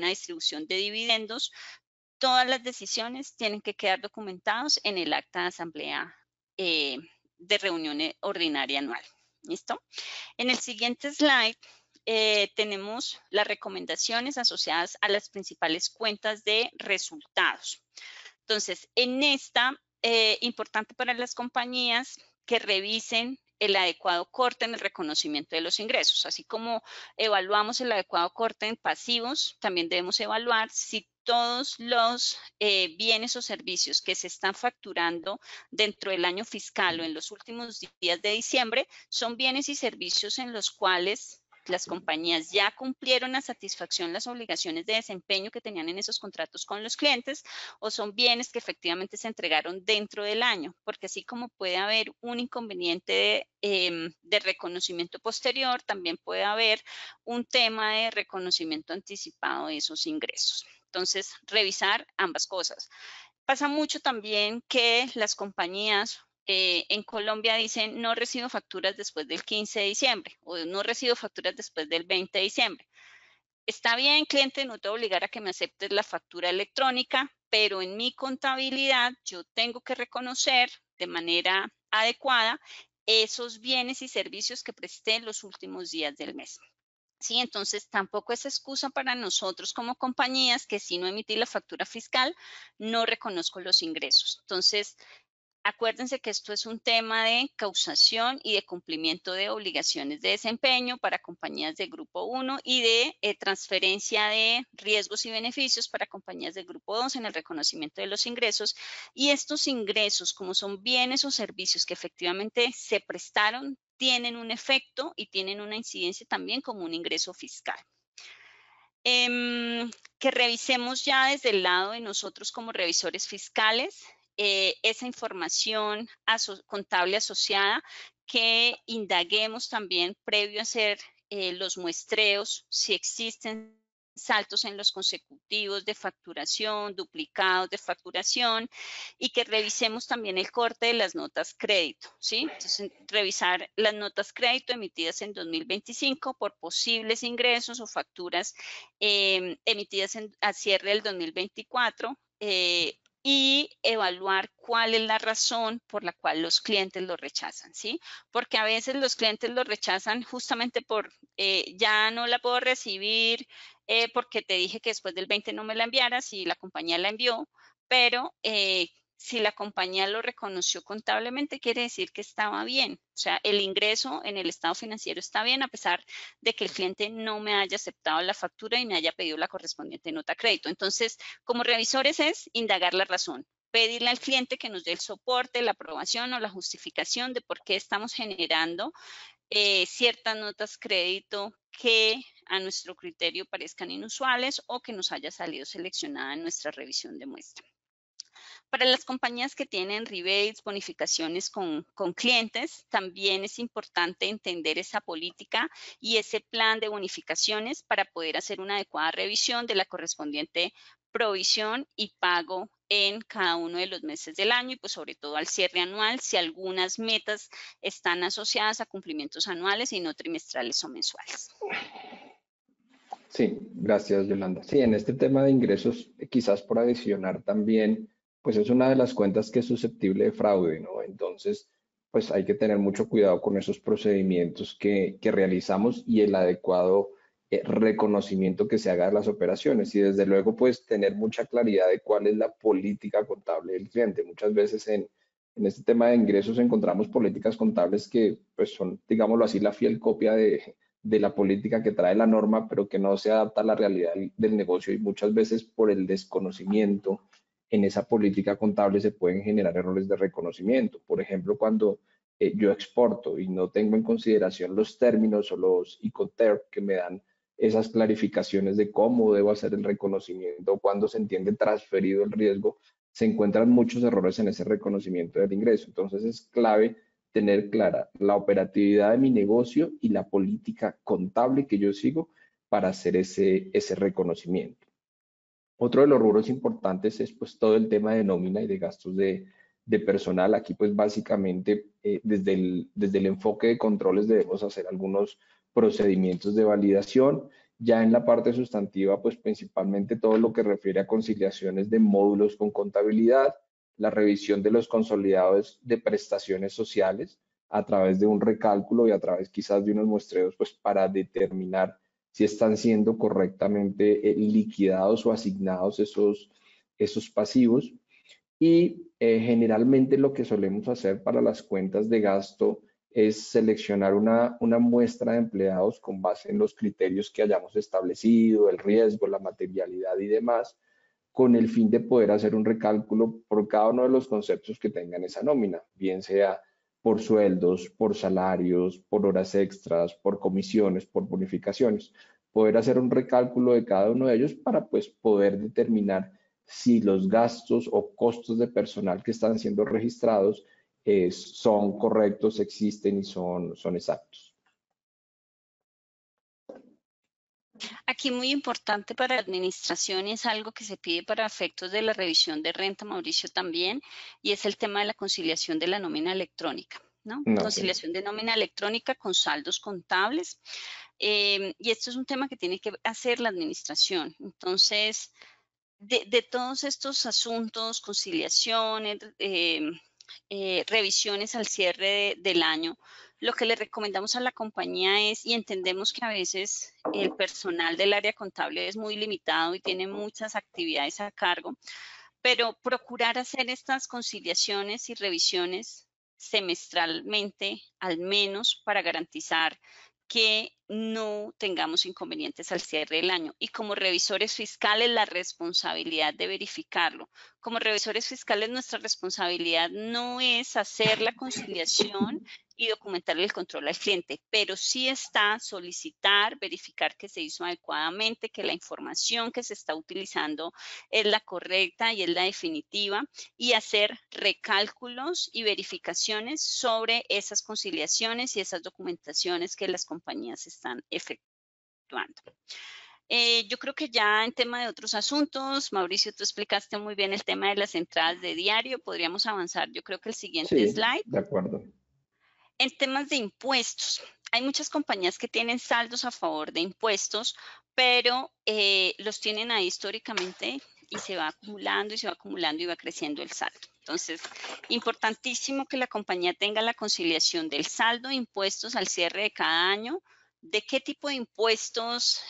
distribución de dividendos. Todas las decisiones tienen que quedar documentados en el acta de asamblea de reunión ordinaria anual. ¿Listo? En el siguiente slide tenemos las recomendaciones asociadas a las principales cuentas de resultados. Entonces, en esta, importante para las compañías que revisen el adecuado corte en el reconocimiento de los ingresos. Así como evaluamos el adecuado corte en pasivos, también debemos evaluar si todos los bienes o servicios que se están facturando dentro del año fiscal o en los últimos días de diciembre son bienes y servicios en los cuales las compañías ya cumplieron a satisfacción las obligaciones de desempeño que tenían en esos contratos con los clientes o son bienes que efectivamente se entregaron dentro del año, porque así como puede haber un inconveniente de reconocimiento posterior, también puede haber un tema de reconocimiento anticipado de esos ingresos. Entonces, revisar ambas cosas. Pasa mucho también que las compañías en Colombia dicen no recibo facturas después del 15 de diciembre o no recibo facturas después del 20 de diciembre. está bien, cliente, no te voy a obligar a que me aceptes la factura electrónica, pero en mi contabilidad yo tengo que reconocer de manera adecuada esos bienes y servicios que presté en los últimos días del mes. Sí, entonces tampoco es excusa para nosotros como compañías que si no emití la factura fiscal, no reconozco los ingresos. Entonces, acuérdense que esto es un tema de causación y de cumplimiento de obligaciones de desempeño para compañías de grupo 1 y de transferencia de riesgos y beneficios para compañías del grupo 2 en el reconocimiento de los ingresos. Y estos ingresos, como son bienes o servicios que efectivamente se prestaron, tienen un efecto y tienen una incidencia también como un ingreso fiscal. Que revisemos ya desde el lado de nosotros como revisores fiscales esa información contable asociada, que indaguemos también previo a hacer los muestreos, si existen saltos en los consecutivos de facturación, duplicados de facturación, y que revisemos también el corte de las notas crédito, ¿sí? Entonces, revisar las notas crédito emitidas en 2025 por posibles ingresos o facturas emitidas a cierre del 2024, y evaluar cuál es la razón por la cual los clientes lo rechazan, ¿sí? Porque a veces los clientes lo rechazan justamente por ya no la puedo recibir porque te dije que después del 20 no me la enviaras y la compañía la envió, pero si la compañía lo reconoció contablemente, quiere decir que estaba bien. O sea, el ingreso en el estado financiero está bien a pesar de que el cliente no me haya aceptado la factura y me haya pedido la correspondiente nota crédito. Entonces, como revisores es indagar la razón, pedirle al cliente que nos dé el soporte, la aprobación o la justificación de por qué estamos generando ciertas notas crédito que a nuestro criterio parezcan inusuales o que nos haya salido seleccionada en nuestra revisión de muestra. Para las compañías que tienen rebates, bonificaciones con clientes, también es importante entender esa política y ese plan de bonificaciones para poder hacer una adecuada revisión de la correspondiente provisión y pago en cada uno de los meses del año y pues sobre todo al cierre anual si algunas metas están asociadas a cumplimientos anuales y no trimestrales o mensuales. Sí, gracias, Yolanda. Sí, en este tema de ingresos, quizás por adicionar también, pues es una de las cuentas que es susceptible de fraude, ¿no? Entonces, pues hay que tener mucho cuidado con esos procedimientos que realizamos y el adecuado reconocimiento que se haga de las operaciones. Y desde luego, pues tener mucha claridad de cuál es la política contable del cliente. Muchas veces en este tema de ingresos encontramos políticas contables que, pues son, digámoslo así, la fiel copia de la política que trae la norma, pero que no se adapta a la realidad del negocio y muchas veces por el desconocimiento en esa política contable se pueden generar errores de reconocimiento. Por ejemplo, cuando yo exporto y no tengo en consideración los términos o los Incoterm que me dan esas clarificaciones de cómo debo hacer el reconocimiento, cuando se entiende transferido el riesgo, se encuentran muchos errores en ese reconocimiento del ingreso. Entonces es clave tener clara la operatividad de mi negocio y la política contable que yo sigo para hacer ese reconocimiento. Otro de los rubros importantes es pues todo el tema de nómina y de gastos de personal. Aquí pues básicamente desde el enfoque de controles debemos hacer algunos procedimientos de validación. Ya en la parte sustantiva pues principalmente todo lo que refiere a conciliaciones de módulos con contabilidad, la revisión de los consolidados de prestaciones sociales a través de un recálculo y a través quizás de unos muestreos pues para determinar si están siendo correctamente liquidados o asignados esos pasivos. Y generalmente lo que solemos hacer para las cuentas de gasto es seleccionar una muestra de empleados con base en los criterios que hayamos establecido, el riesgo, la materialidad y demás, con el fin de poder hacer un recálculo por cada uno de los conceptos que tengan esa nómina, bien sea por sueldos, por salarios, por horas extras, por comisiones, por bonificaciones. Poder hacer un recálculo de cada uno de ellos para pues poder determinar si los gastos o costos de personal que están siendo registrados son correctos, existen y son exactos. Aquí muy importante para la administración y es algo que se pide para efectos de la revisión de renta, Mauricio, también, y es el tema de la conciliación de la nómina electrónica. ¿no? No, sí. Conciliación de nómina electrónica con saldos contables. Y esto es un tema que tiene que hacer la administración. Entonces, de todos estos asuntos, conciliaciones, revisiones al cierre del año, lo que le recomendamos a la compañía es, y entendemos que a veces el personal del área contable es muy limitado y tiene muchas actividades a cargo, pero procurar hacer estas conciliaciones y revisiones semestralmente, al menos para garantizar que no tengamos inconvenientes al cierre del año. Y como revisores fiscales, la responsabilidad de verificarlo. Como revisores fiscales, nuestra responsabilidad no es hacer la conciliación y documentarle el control al cliente, pero sí está solicitar, verificar que se hizo adecuadamente, que la información que se está utilizando es la correcta y es la definitiva, y hacer recálculos y verificaciones sobre esas conciliaciones y esas documentaciones que las compañías están efectuando. Yo creo que ya en tema de otros asuntos, Mauricio, tú explicaste muy bien el tema de las entradas de diario. Podríamos avanzar, yo creo que el siguiente Sí, slide. de acuerdo. En temas de impuestos, hay muchas compañías que tienen saldos a favor de impuestos, pero los tienen ahí históricamente y se va acumulando y se va acumulando y va creciendo el saldo. Entonces, importantísimo que la compañía tenga la conciliación del saldo de impuestos al cierre de cada año, de qué tipo de impuestos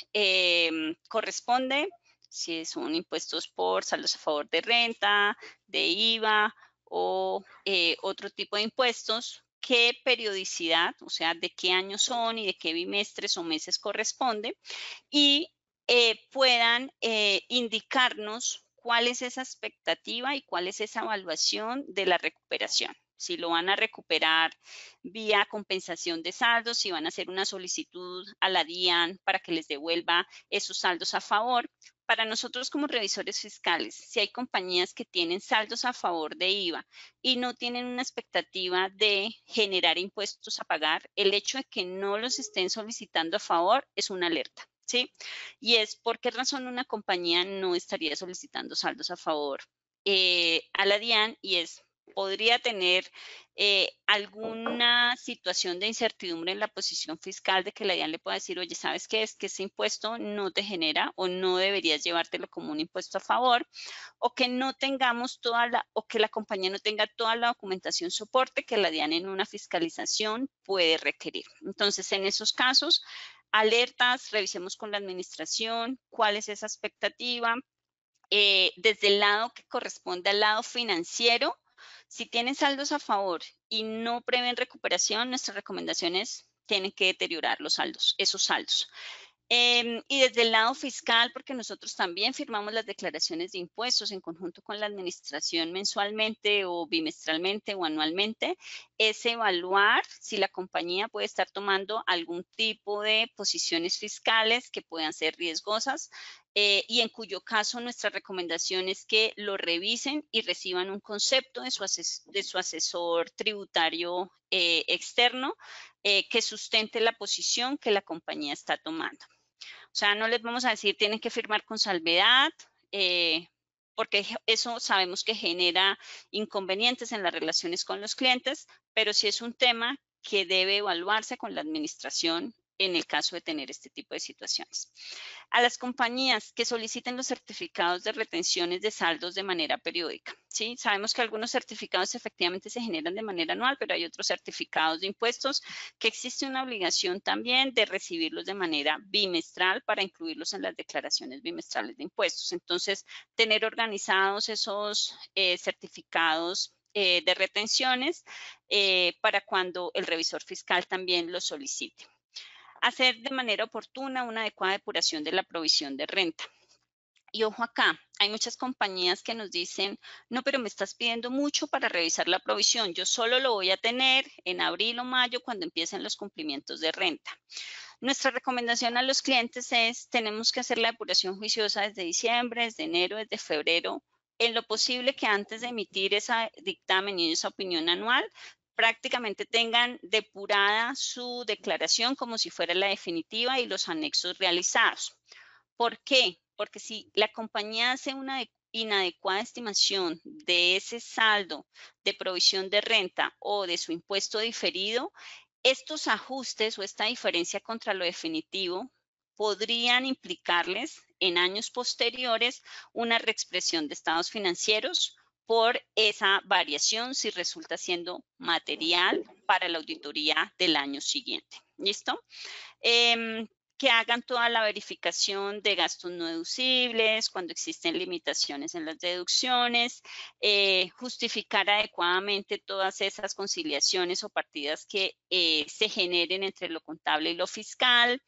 corresponde, si son impuestos por saldos a favor de renta, de IVA o otro tipo de impuestos, qué periodicidad, o sea, de qué años son y de qué bimestres o meses corresponde, y puedan indicarnos cuál es esa expectativa y cuál es esa evaluación de la recuperación. Si lo van a recuperar vía compensación de saldos, si van a hacer una solicitud a la DIAN para que les devuelva esos saldos a favor. Para nosotros como revisores fiscales, si hay compañías que tienen saldos a favor de IVA y no tienen una expectativa de generar impuestos a pagar, el hecho de que no los estén solicitando a favor es una alerta, ¿sí? Y es por qué razón una compañía no estaría solicitando saldos a favor a la DIAN, y es podría tener alguna situación de incertidumbre en la posición fiscal de que la DIAN le pueda decir, oye, ¿sabes qué? Es que ese impuesto no te genera o no deberías llevártelo como un impuesto a favor, o que no tengamos o que la compañía no tenga toda la documentación soporte que la DIAN en una fiscalización puede requerir. Entonces, en esos casos, alertas, revisemos con la administración cuál es esa expectativa. Desde el lado que corresponde al lado financiero, si tienen saldos a favor y no prevén recuperación, nuestra recomendación es tienen que deteriorar los saldos, esos saldos. Y desde el lado fiscal, porque nosotros también firmamos las declaraciones de impuestos en conjunto con la administración mensualmente o bimestralmente o anualmente, es evaluar si la compañía puede estar tomando algún tipo de posiciones fiscales que puedan ser riesgosas, y en cuyo caso nuestra recomendación es que lo revisen y reciban un concepto de su asesor tributario externo que sustente la posición que la compañía está tomando. O sea, no les vamos a decir tienen que firmar con salvedad, porque eso sabemos que genera inconvenientes en las relaciones con los clientes, pero sí es un tema que debe evaluarse con la administración en el caso de tener este tipo de situaciones. A las compañías que soliciten los certificados de retenciones de saldos de manera periódica, ¿sí? Sabemos que algunos certificados efectivamente se generan de manera anual, pero hay otros certificados de impuestos que existe una obligación también de recibirlos de manera bimestral para incluirlos en las declaraciones bimestrales de impuestos. Entonces, tener organizados esos certificados de retenciones para cuando el revisor fiscal también los solicite. Hacer de manera oportuna una adecuada depuración de la provisión de renta. Y ojo acá, hay muchas compañías que nos dicen, no, pero me estás pidiendo mucho para revisar la provisión. Yo solo lo voy a tener en abril o mayo cuando empiecen los cumplimientos de renta. Nuestra recomendación a los clientes es, tenemos que hacer la depuración juiciosa desde diciembre, desde enero, desde febrero, en lo posible que antes de emitir ese dictamen y esa opinión anual, prácticamente tengan depurada su declaración como si fuera la definitiva y los anexos realizados. ¿Por qué? Porque si la compañía hace una inadecuada estimación de ese saldo de provisión de renta o de su impuesto diferido, estos ajustes o esta diferencia contra lo definitivo podrían implicarles en años posteriores una reexpresión de estados financieros por esa variación si resulta siendo material para la auditoría del año siguiente. ¿Listo? Que hagan toda la verificación de gastos no deducibles, cuando existen limitaciones en las deducciones, justificar adecuadamente todas esas conciliaciones o partidas que se generen entre lo contable y lo fiscal,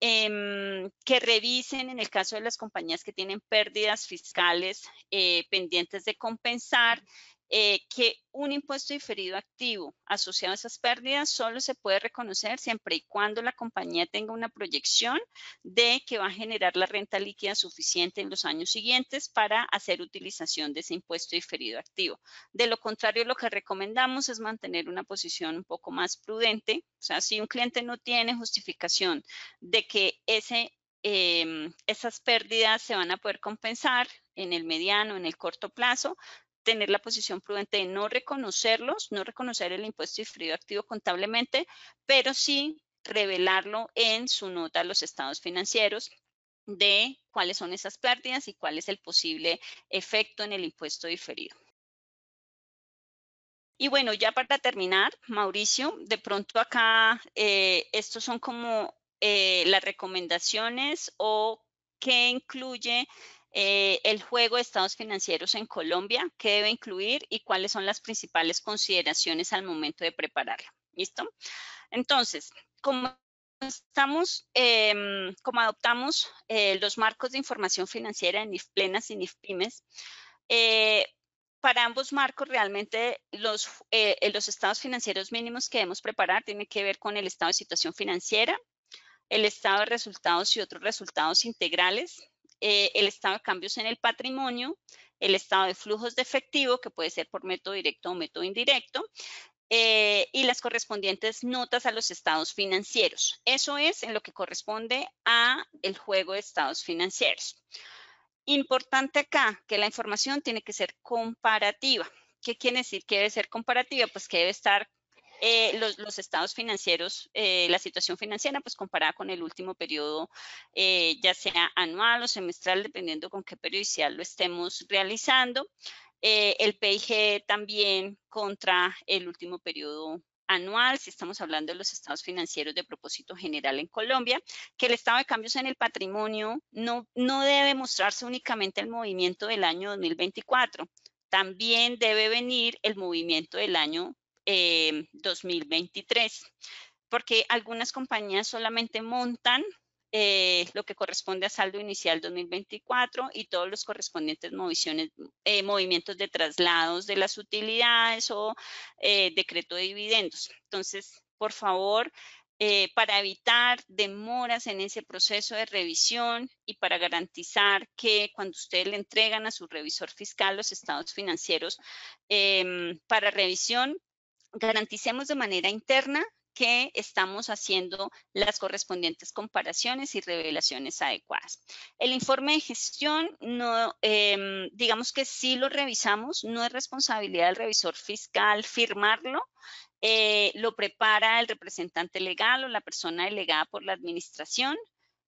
que revisen en el caso de las compañías que tienen pérdidas fiscales pendientes de compensar, que un impuesto diferido activo asociado a esas pérdidas solo se puede reconocer siempre y cuando la compañía tenga una proyección de que va a generar la renta líquida suficiente en los años siguientes para hacer utilización de ese impuesto diferido activo. De lo contrario, lo que recomendamos es mantener una posición un poco más prudente. O sea, si un cliente no tiene justificación de que esas pérdidas se van a poder compensar en el mediano, en el corto plazo, tener la posición prudente de no reconocerlos, no reconocer el impuesto diferido activo contablemente, pero sí revelarlo en su nota a los estados financieros de cuáles son esas pérdidas y cuál es el posible efecto en el impuesto diferido. Y bueno, ya para terminar, Mauricio, de pronto acá estos son como las recomendaciones o qué incluye el juego de estados financieros en Colombia, qué debe incluir y cuáles son las principales consideraciones al momento de prepararlo. ¿Listo? Entonces, como adoptamos los marcos de información financiera en NIFPLENAS y NIFPYMES, para ambos marcos realmente los estados financieros mínimos que debemos preparar tienen que ver con el estado de situación financiera, el estado de resultados y otros resultados integrales, el estado de cambios en el patrimonio, el estado de flujos de efectivo, que puede ser por método directo o método indirecto, y las correspondientes notas a los estados financieros. Eso es en lo que corresponde a el juego de estados financieros. Importante acá que la información tiene que ser comparativa. ¿Qué quiere decir que debe ser comparativa? Pues que debe estar los estados financieros, la situación financiera, pues comparada con el último periodo, ya sea anual o semestral, dependiendo con qué periodicidad lo estemos realizando. El PIG también contra el último periodo anual, si estamos hablando de los estados financieros de propósito general en Colombia, que el estado de cambios en el patrimonio no debe mostrarse únicamente el movimiento del año 2024, también debe venir el movimiento del año 2023, porque algunas compañías solamente montan lo que corresponde a saldo inicial 2024 y todos los correspondientes movimientos de traslados de las utilidades o decreto de dividendos. Entonces, por favor, para evitar demoras en ese proceso de revisión y para garantizar que cuando ustedes le entregan a su revisor fiscal los estados financieros para revisión, garanticemos de manera interna que estamos haciendo las correspondientes comparaciones y revelaciones adecuadas. El informe de gestión, digamos que sí lo revisamos, no es responsabilidad del revisor fiscal firmarlo, lo prepara el representante legal o la persona delegada por la administración,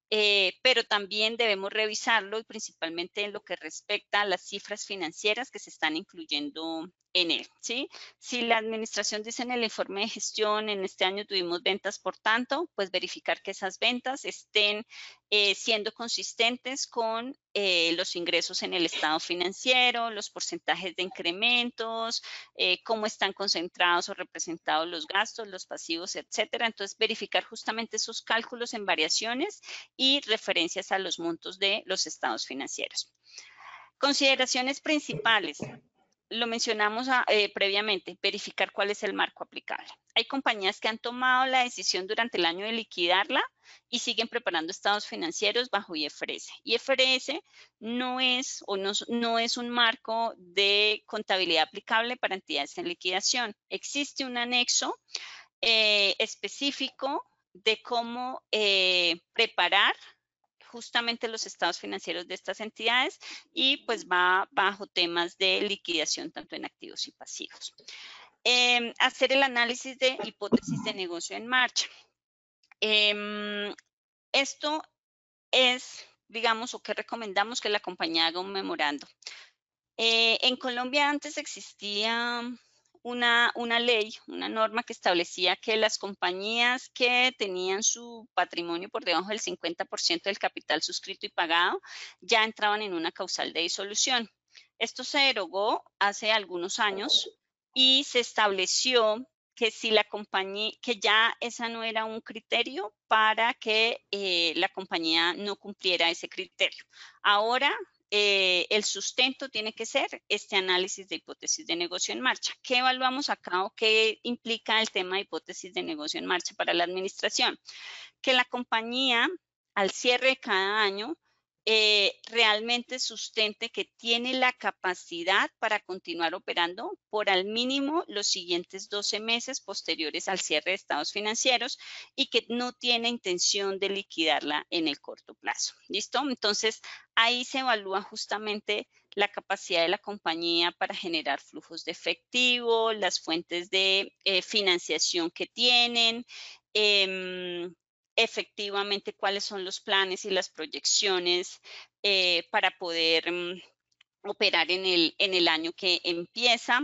pero también debemos revisarlo y principalmente en lo que respecta a las cifras financieras que se están incluyendo en él, ¿sí? Si la administración dice en el informe de gestión, en este año tuvimos ventas por tanto, pues verificar que esas ventas estén siendo consistentes con los ingresos en el estado financiero, los porcentajes de incrementos, cómo están concentrados o representados los gastos, los pasivos, etcétera. Entonces, verificar justamente esos cálculos en variaciones y referencias a los montos de los estados financieros. Consideraciones principales. Lo mencionamos previamente, verificar cuál es el marco aplicable. Hay compañías que han tomado la decisión durante el año de liquidarla y siguen preparando estados financieros bajo IFRS. IFRS no es un marco de contabilidad aplicable para entidades en liquidación. Existe un anexo específico de cómo preparar justamente los estados financieros de estas entidades y pues va bajo temas de liquidación tanto en activos y pasivos. Hacer el análisis de hipótesis de negocio en marcha. Esto es, digamos, o que recomendamos que la compañía haga un memorando. En Colombia antes existía una ley, una norma que establecía que las compañías que tenían su patrimonio por debajo del 50% del capital suscrito y pagado ya entraban en una causal de disolución. Esto se derogó hace algunos años y se estableció que si la compañía, que ya esa no era un criterio para que la compañía no cumpliera ese criterio. Ahora, el sustento tiene que ser este análisis de hipótesis de negocio en marcha. ¿Qué evaluamos acá o qué implica el tema de hipótesis de negocio en marcha para la administración? Que la compañía, al cierre de cada año, realmente sustente que tiene la capacidad para continuar operando por al mínimo los siguientes 12 meses posteriores al cierre de estados financieros y que no tiene intención de liquidarla en el corto plazo. ¿Listo? Entonces, ahí se evalúa justamente la capacidad de la compañía para generar flujos de efectivo, las fuentes de financiación que tienen, efectivamente cuáles son los planes y las proyecciones para poder operar en el año que empieza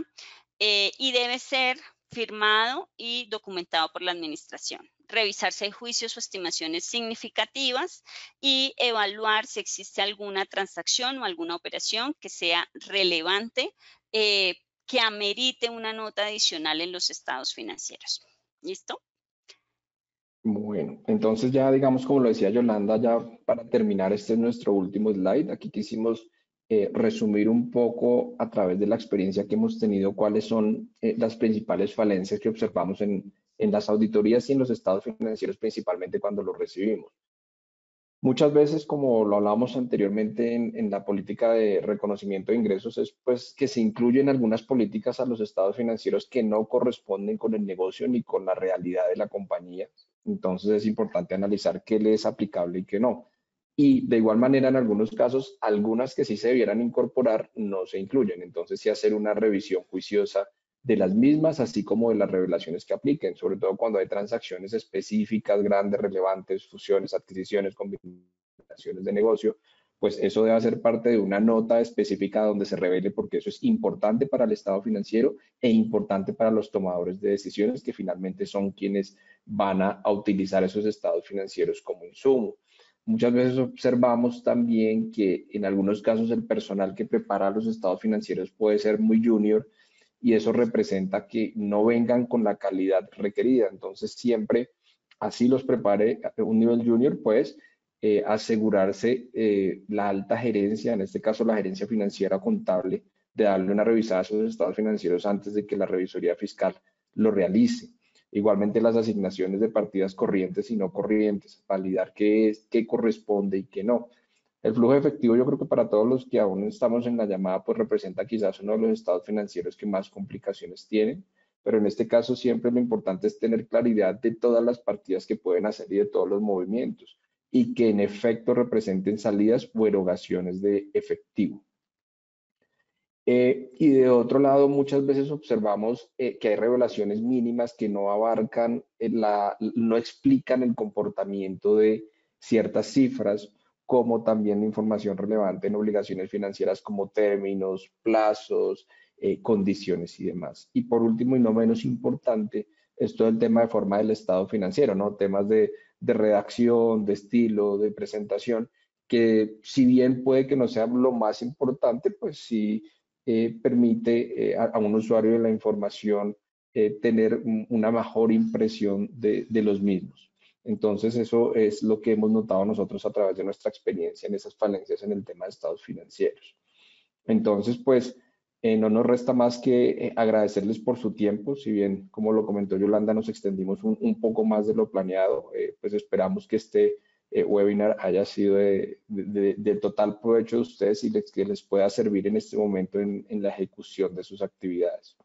y debe ser firmado y documentado por la administración. Revisar si hay juicios o estimaciones significativas y evaluar si existe alguna transacción o alguna operación que sea relevante que amerite una nota adicional en los estados financieros. ¿Listo? Bueno, entonces ya digamos, como lo decía Yolanda, ya para terminar, este es nuestro último slide. Aquí quisimos resumir un poco a través de la experiencia que hemos tenido cuáles son las principales falencias que observamos en las auditorías y en los estados financieros, principalmente cuando los recibimos. Muchas veces, como lo hablábamos anteriormente en la política de reconocimiento de ingresos, es pues que se incluyen algunas políticas a los estados financieros que no corresponden con el negocio ni con la realidad de la compañía. Entonces es importante analizar qué le es aplicable y qué no. Y de igual manera, en algunos casos, algunas que sí se debieran incorporar no se incluyen. Entonces sí hacer una revisión juiciosa de las mismas, así como de las revelaciones que apliquen, sobre todo cuando hay transacciones específicas, grandes, relevantes, fusiones, adquisiciones, combinaciones de negocio, pues eso debe ser parte de una nota específica donde se revele, porque eso es importante para el estado financiero e importante para los tomadores de decisiones, que finalmente son quienes van a utilizar esos estados financieros como insumo. Muchas veces observamos también que en algunos casos el personal que prepara los estados financieros puede ser muy junior, y eso representa que no vengan con la calidad requerida. Entonces, siempre, así los prepare un nivel junior, pues asegurarse la alta gerencia, en este caso la gerencia financiera contable, de darle una revisada a sus estados financieros antes de que la revisoría fiscal lo realice. Igualmente las asignaciones de partidas corrientes y no corrientes, validar qué es, qué corresponde y qué no. El flujo de efectivo, yo creo que para todos los que aún estamos en la llamada, pues representa quizás uno de los estados financieros que más complicaciones tienen, pero en este caso siempre lo importante es tener claridad de todas las partidas que pueden hacer y de todos los movimientos, y que en efecto representen salidas o erogaciones de efectivo. Y de otro lado, muchas veces observamos que hay revelaciones mínimas que no abarcan, no explican el comportamiento de ciertas cifras, como también información relevante en obligaciones financieras como términos, plazos, condiciones y demás. Y por último, y no menos importante, es todo el tema de forma del estado financiero, ¿no? Temas de redacción, de estilo, de presentación, que si bien puede que no sea lo más importante, pues sí permite a un usuario de la información tener una mejor impresión de los mismos. Entonces, eso es lo que hemos notado nosotros a través de nuestra experiencia en esas falencias en el tema de estados financieros. Entonces, pues, no nos resta más que agradecerles por su tiempo. Si bien, como lo comentó Yolanda, nos extendimos un poco más de lo planeado, pues esperamos que este webinar haya sido de total provecho de ustedes y que les pueda servir en este momento en la ejecución de sus actividades.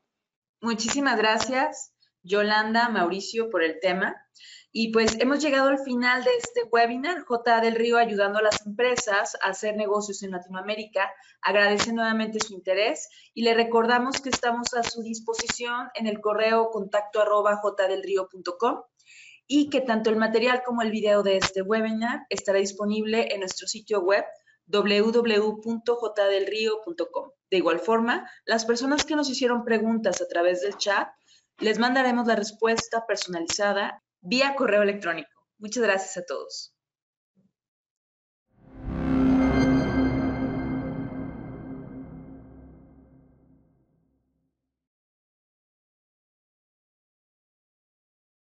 Muchísimas gracias. Yolanda, Mauricio, por el tema. Y pues hemos llegado al final de este webinar. J. del Río ayudando a las empresas a hacer negocios en Latinoamérica. Agradece nuevamente su interés y le recordamos que estamos a su disposición en el correo contacto@jdelrio.com y que tanto el material como el video de este webinar estará disponible en nuestro sitio web www.jdelrio.com. De igual forma, las personas que nos hicieron preguntas a través del chat, les mandaremos la respuesta personalizada vía correo electrónico. Muchas gracias a todos.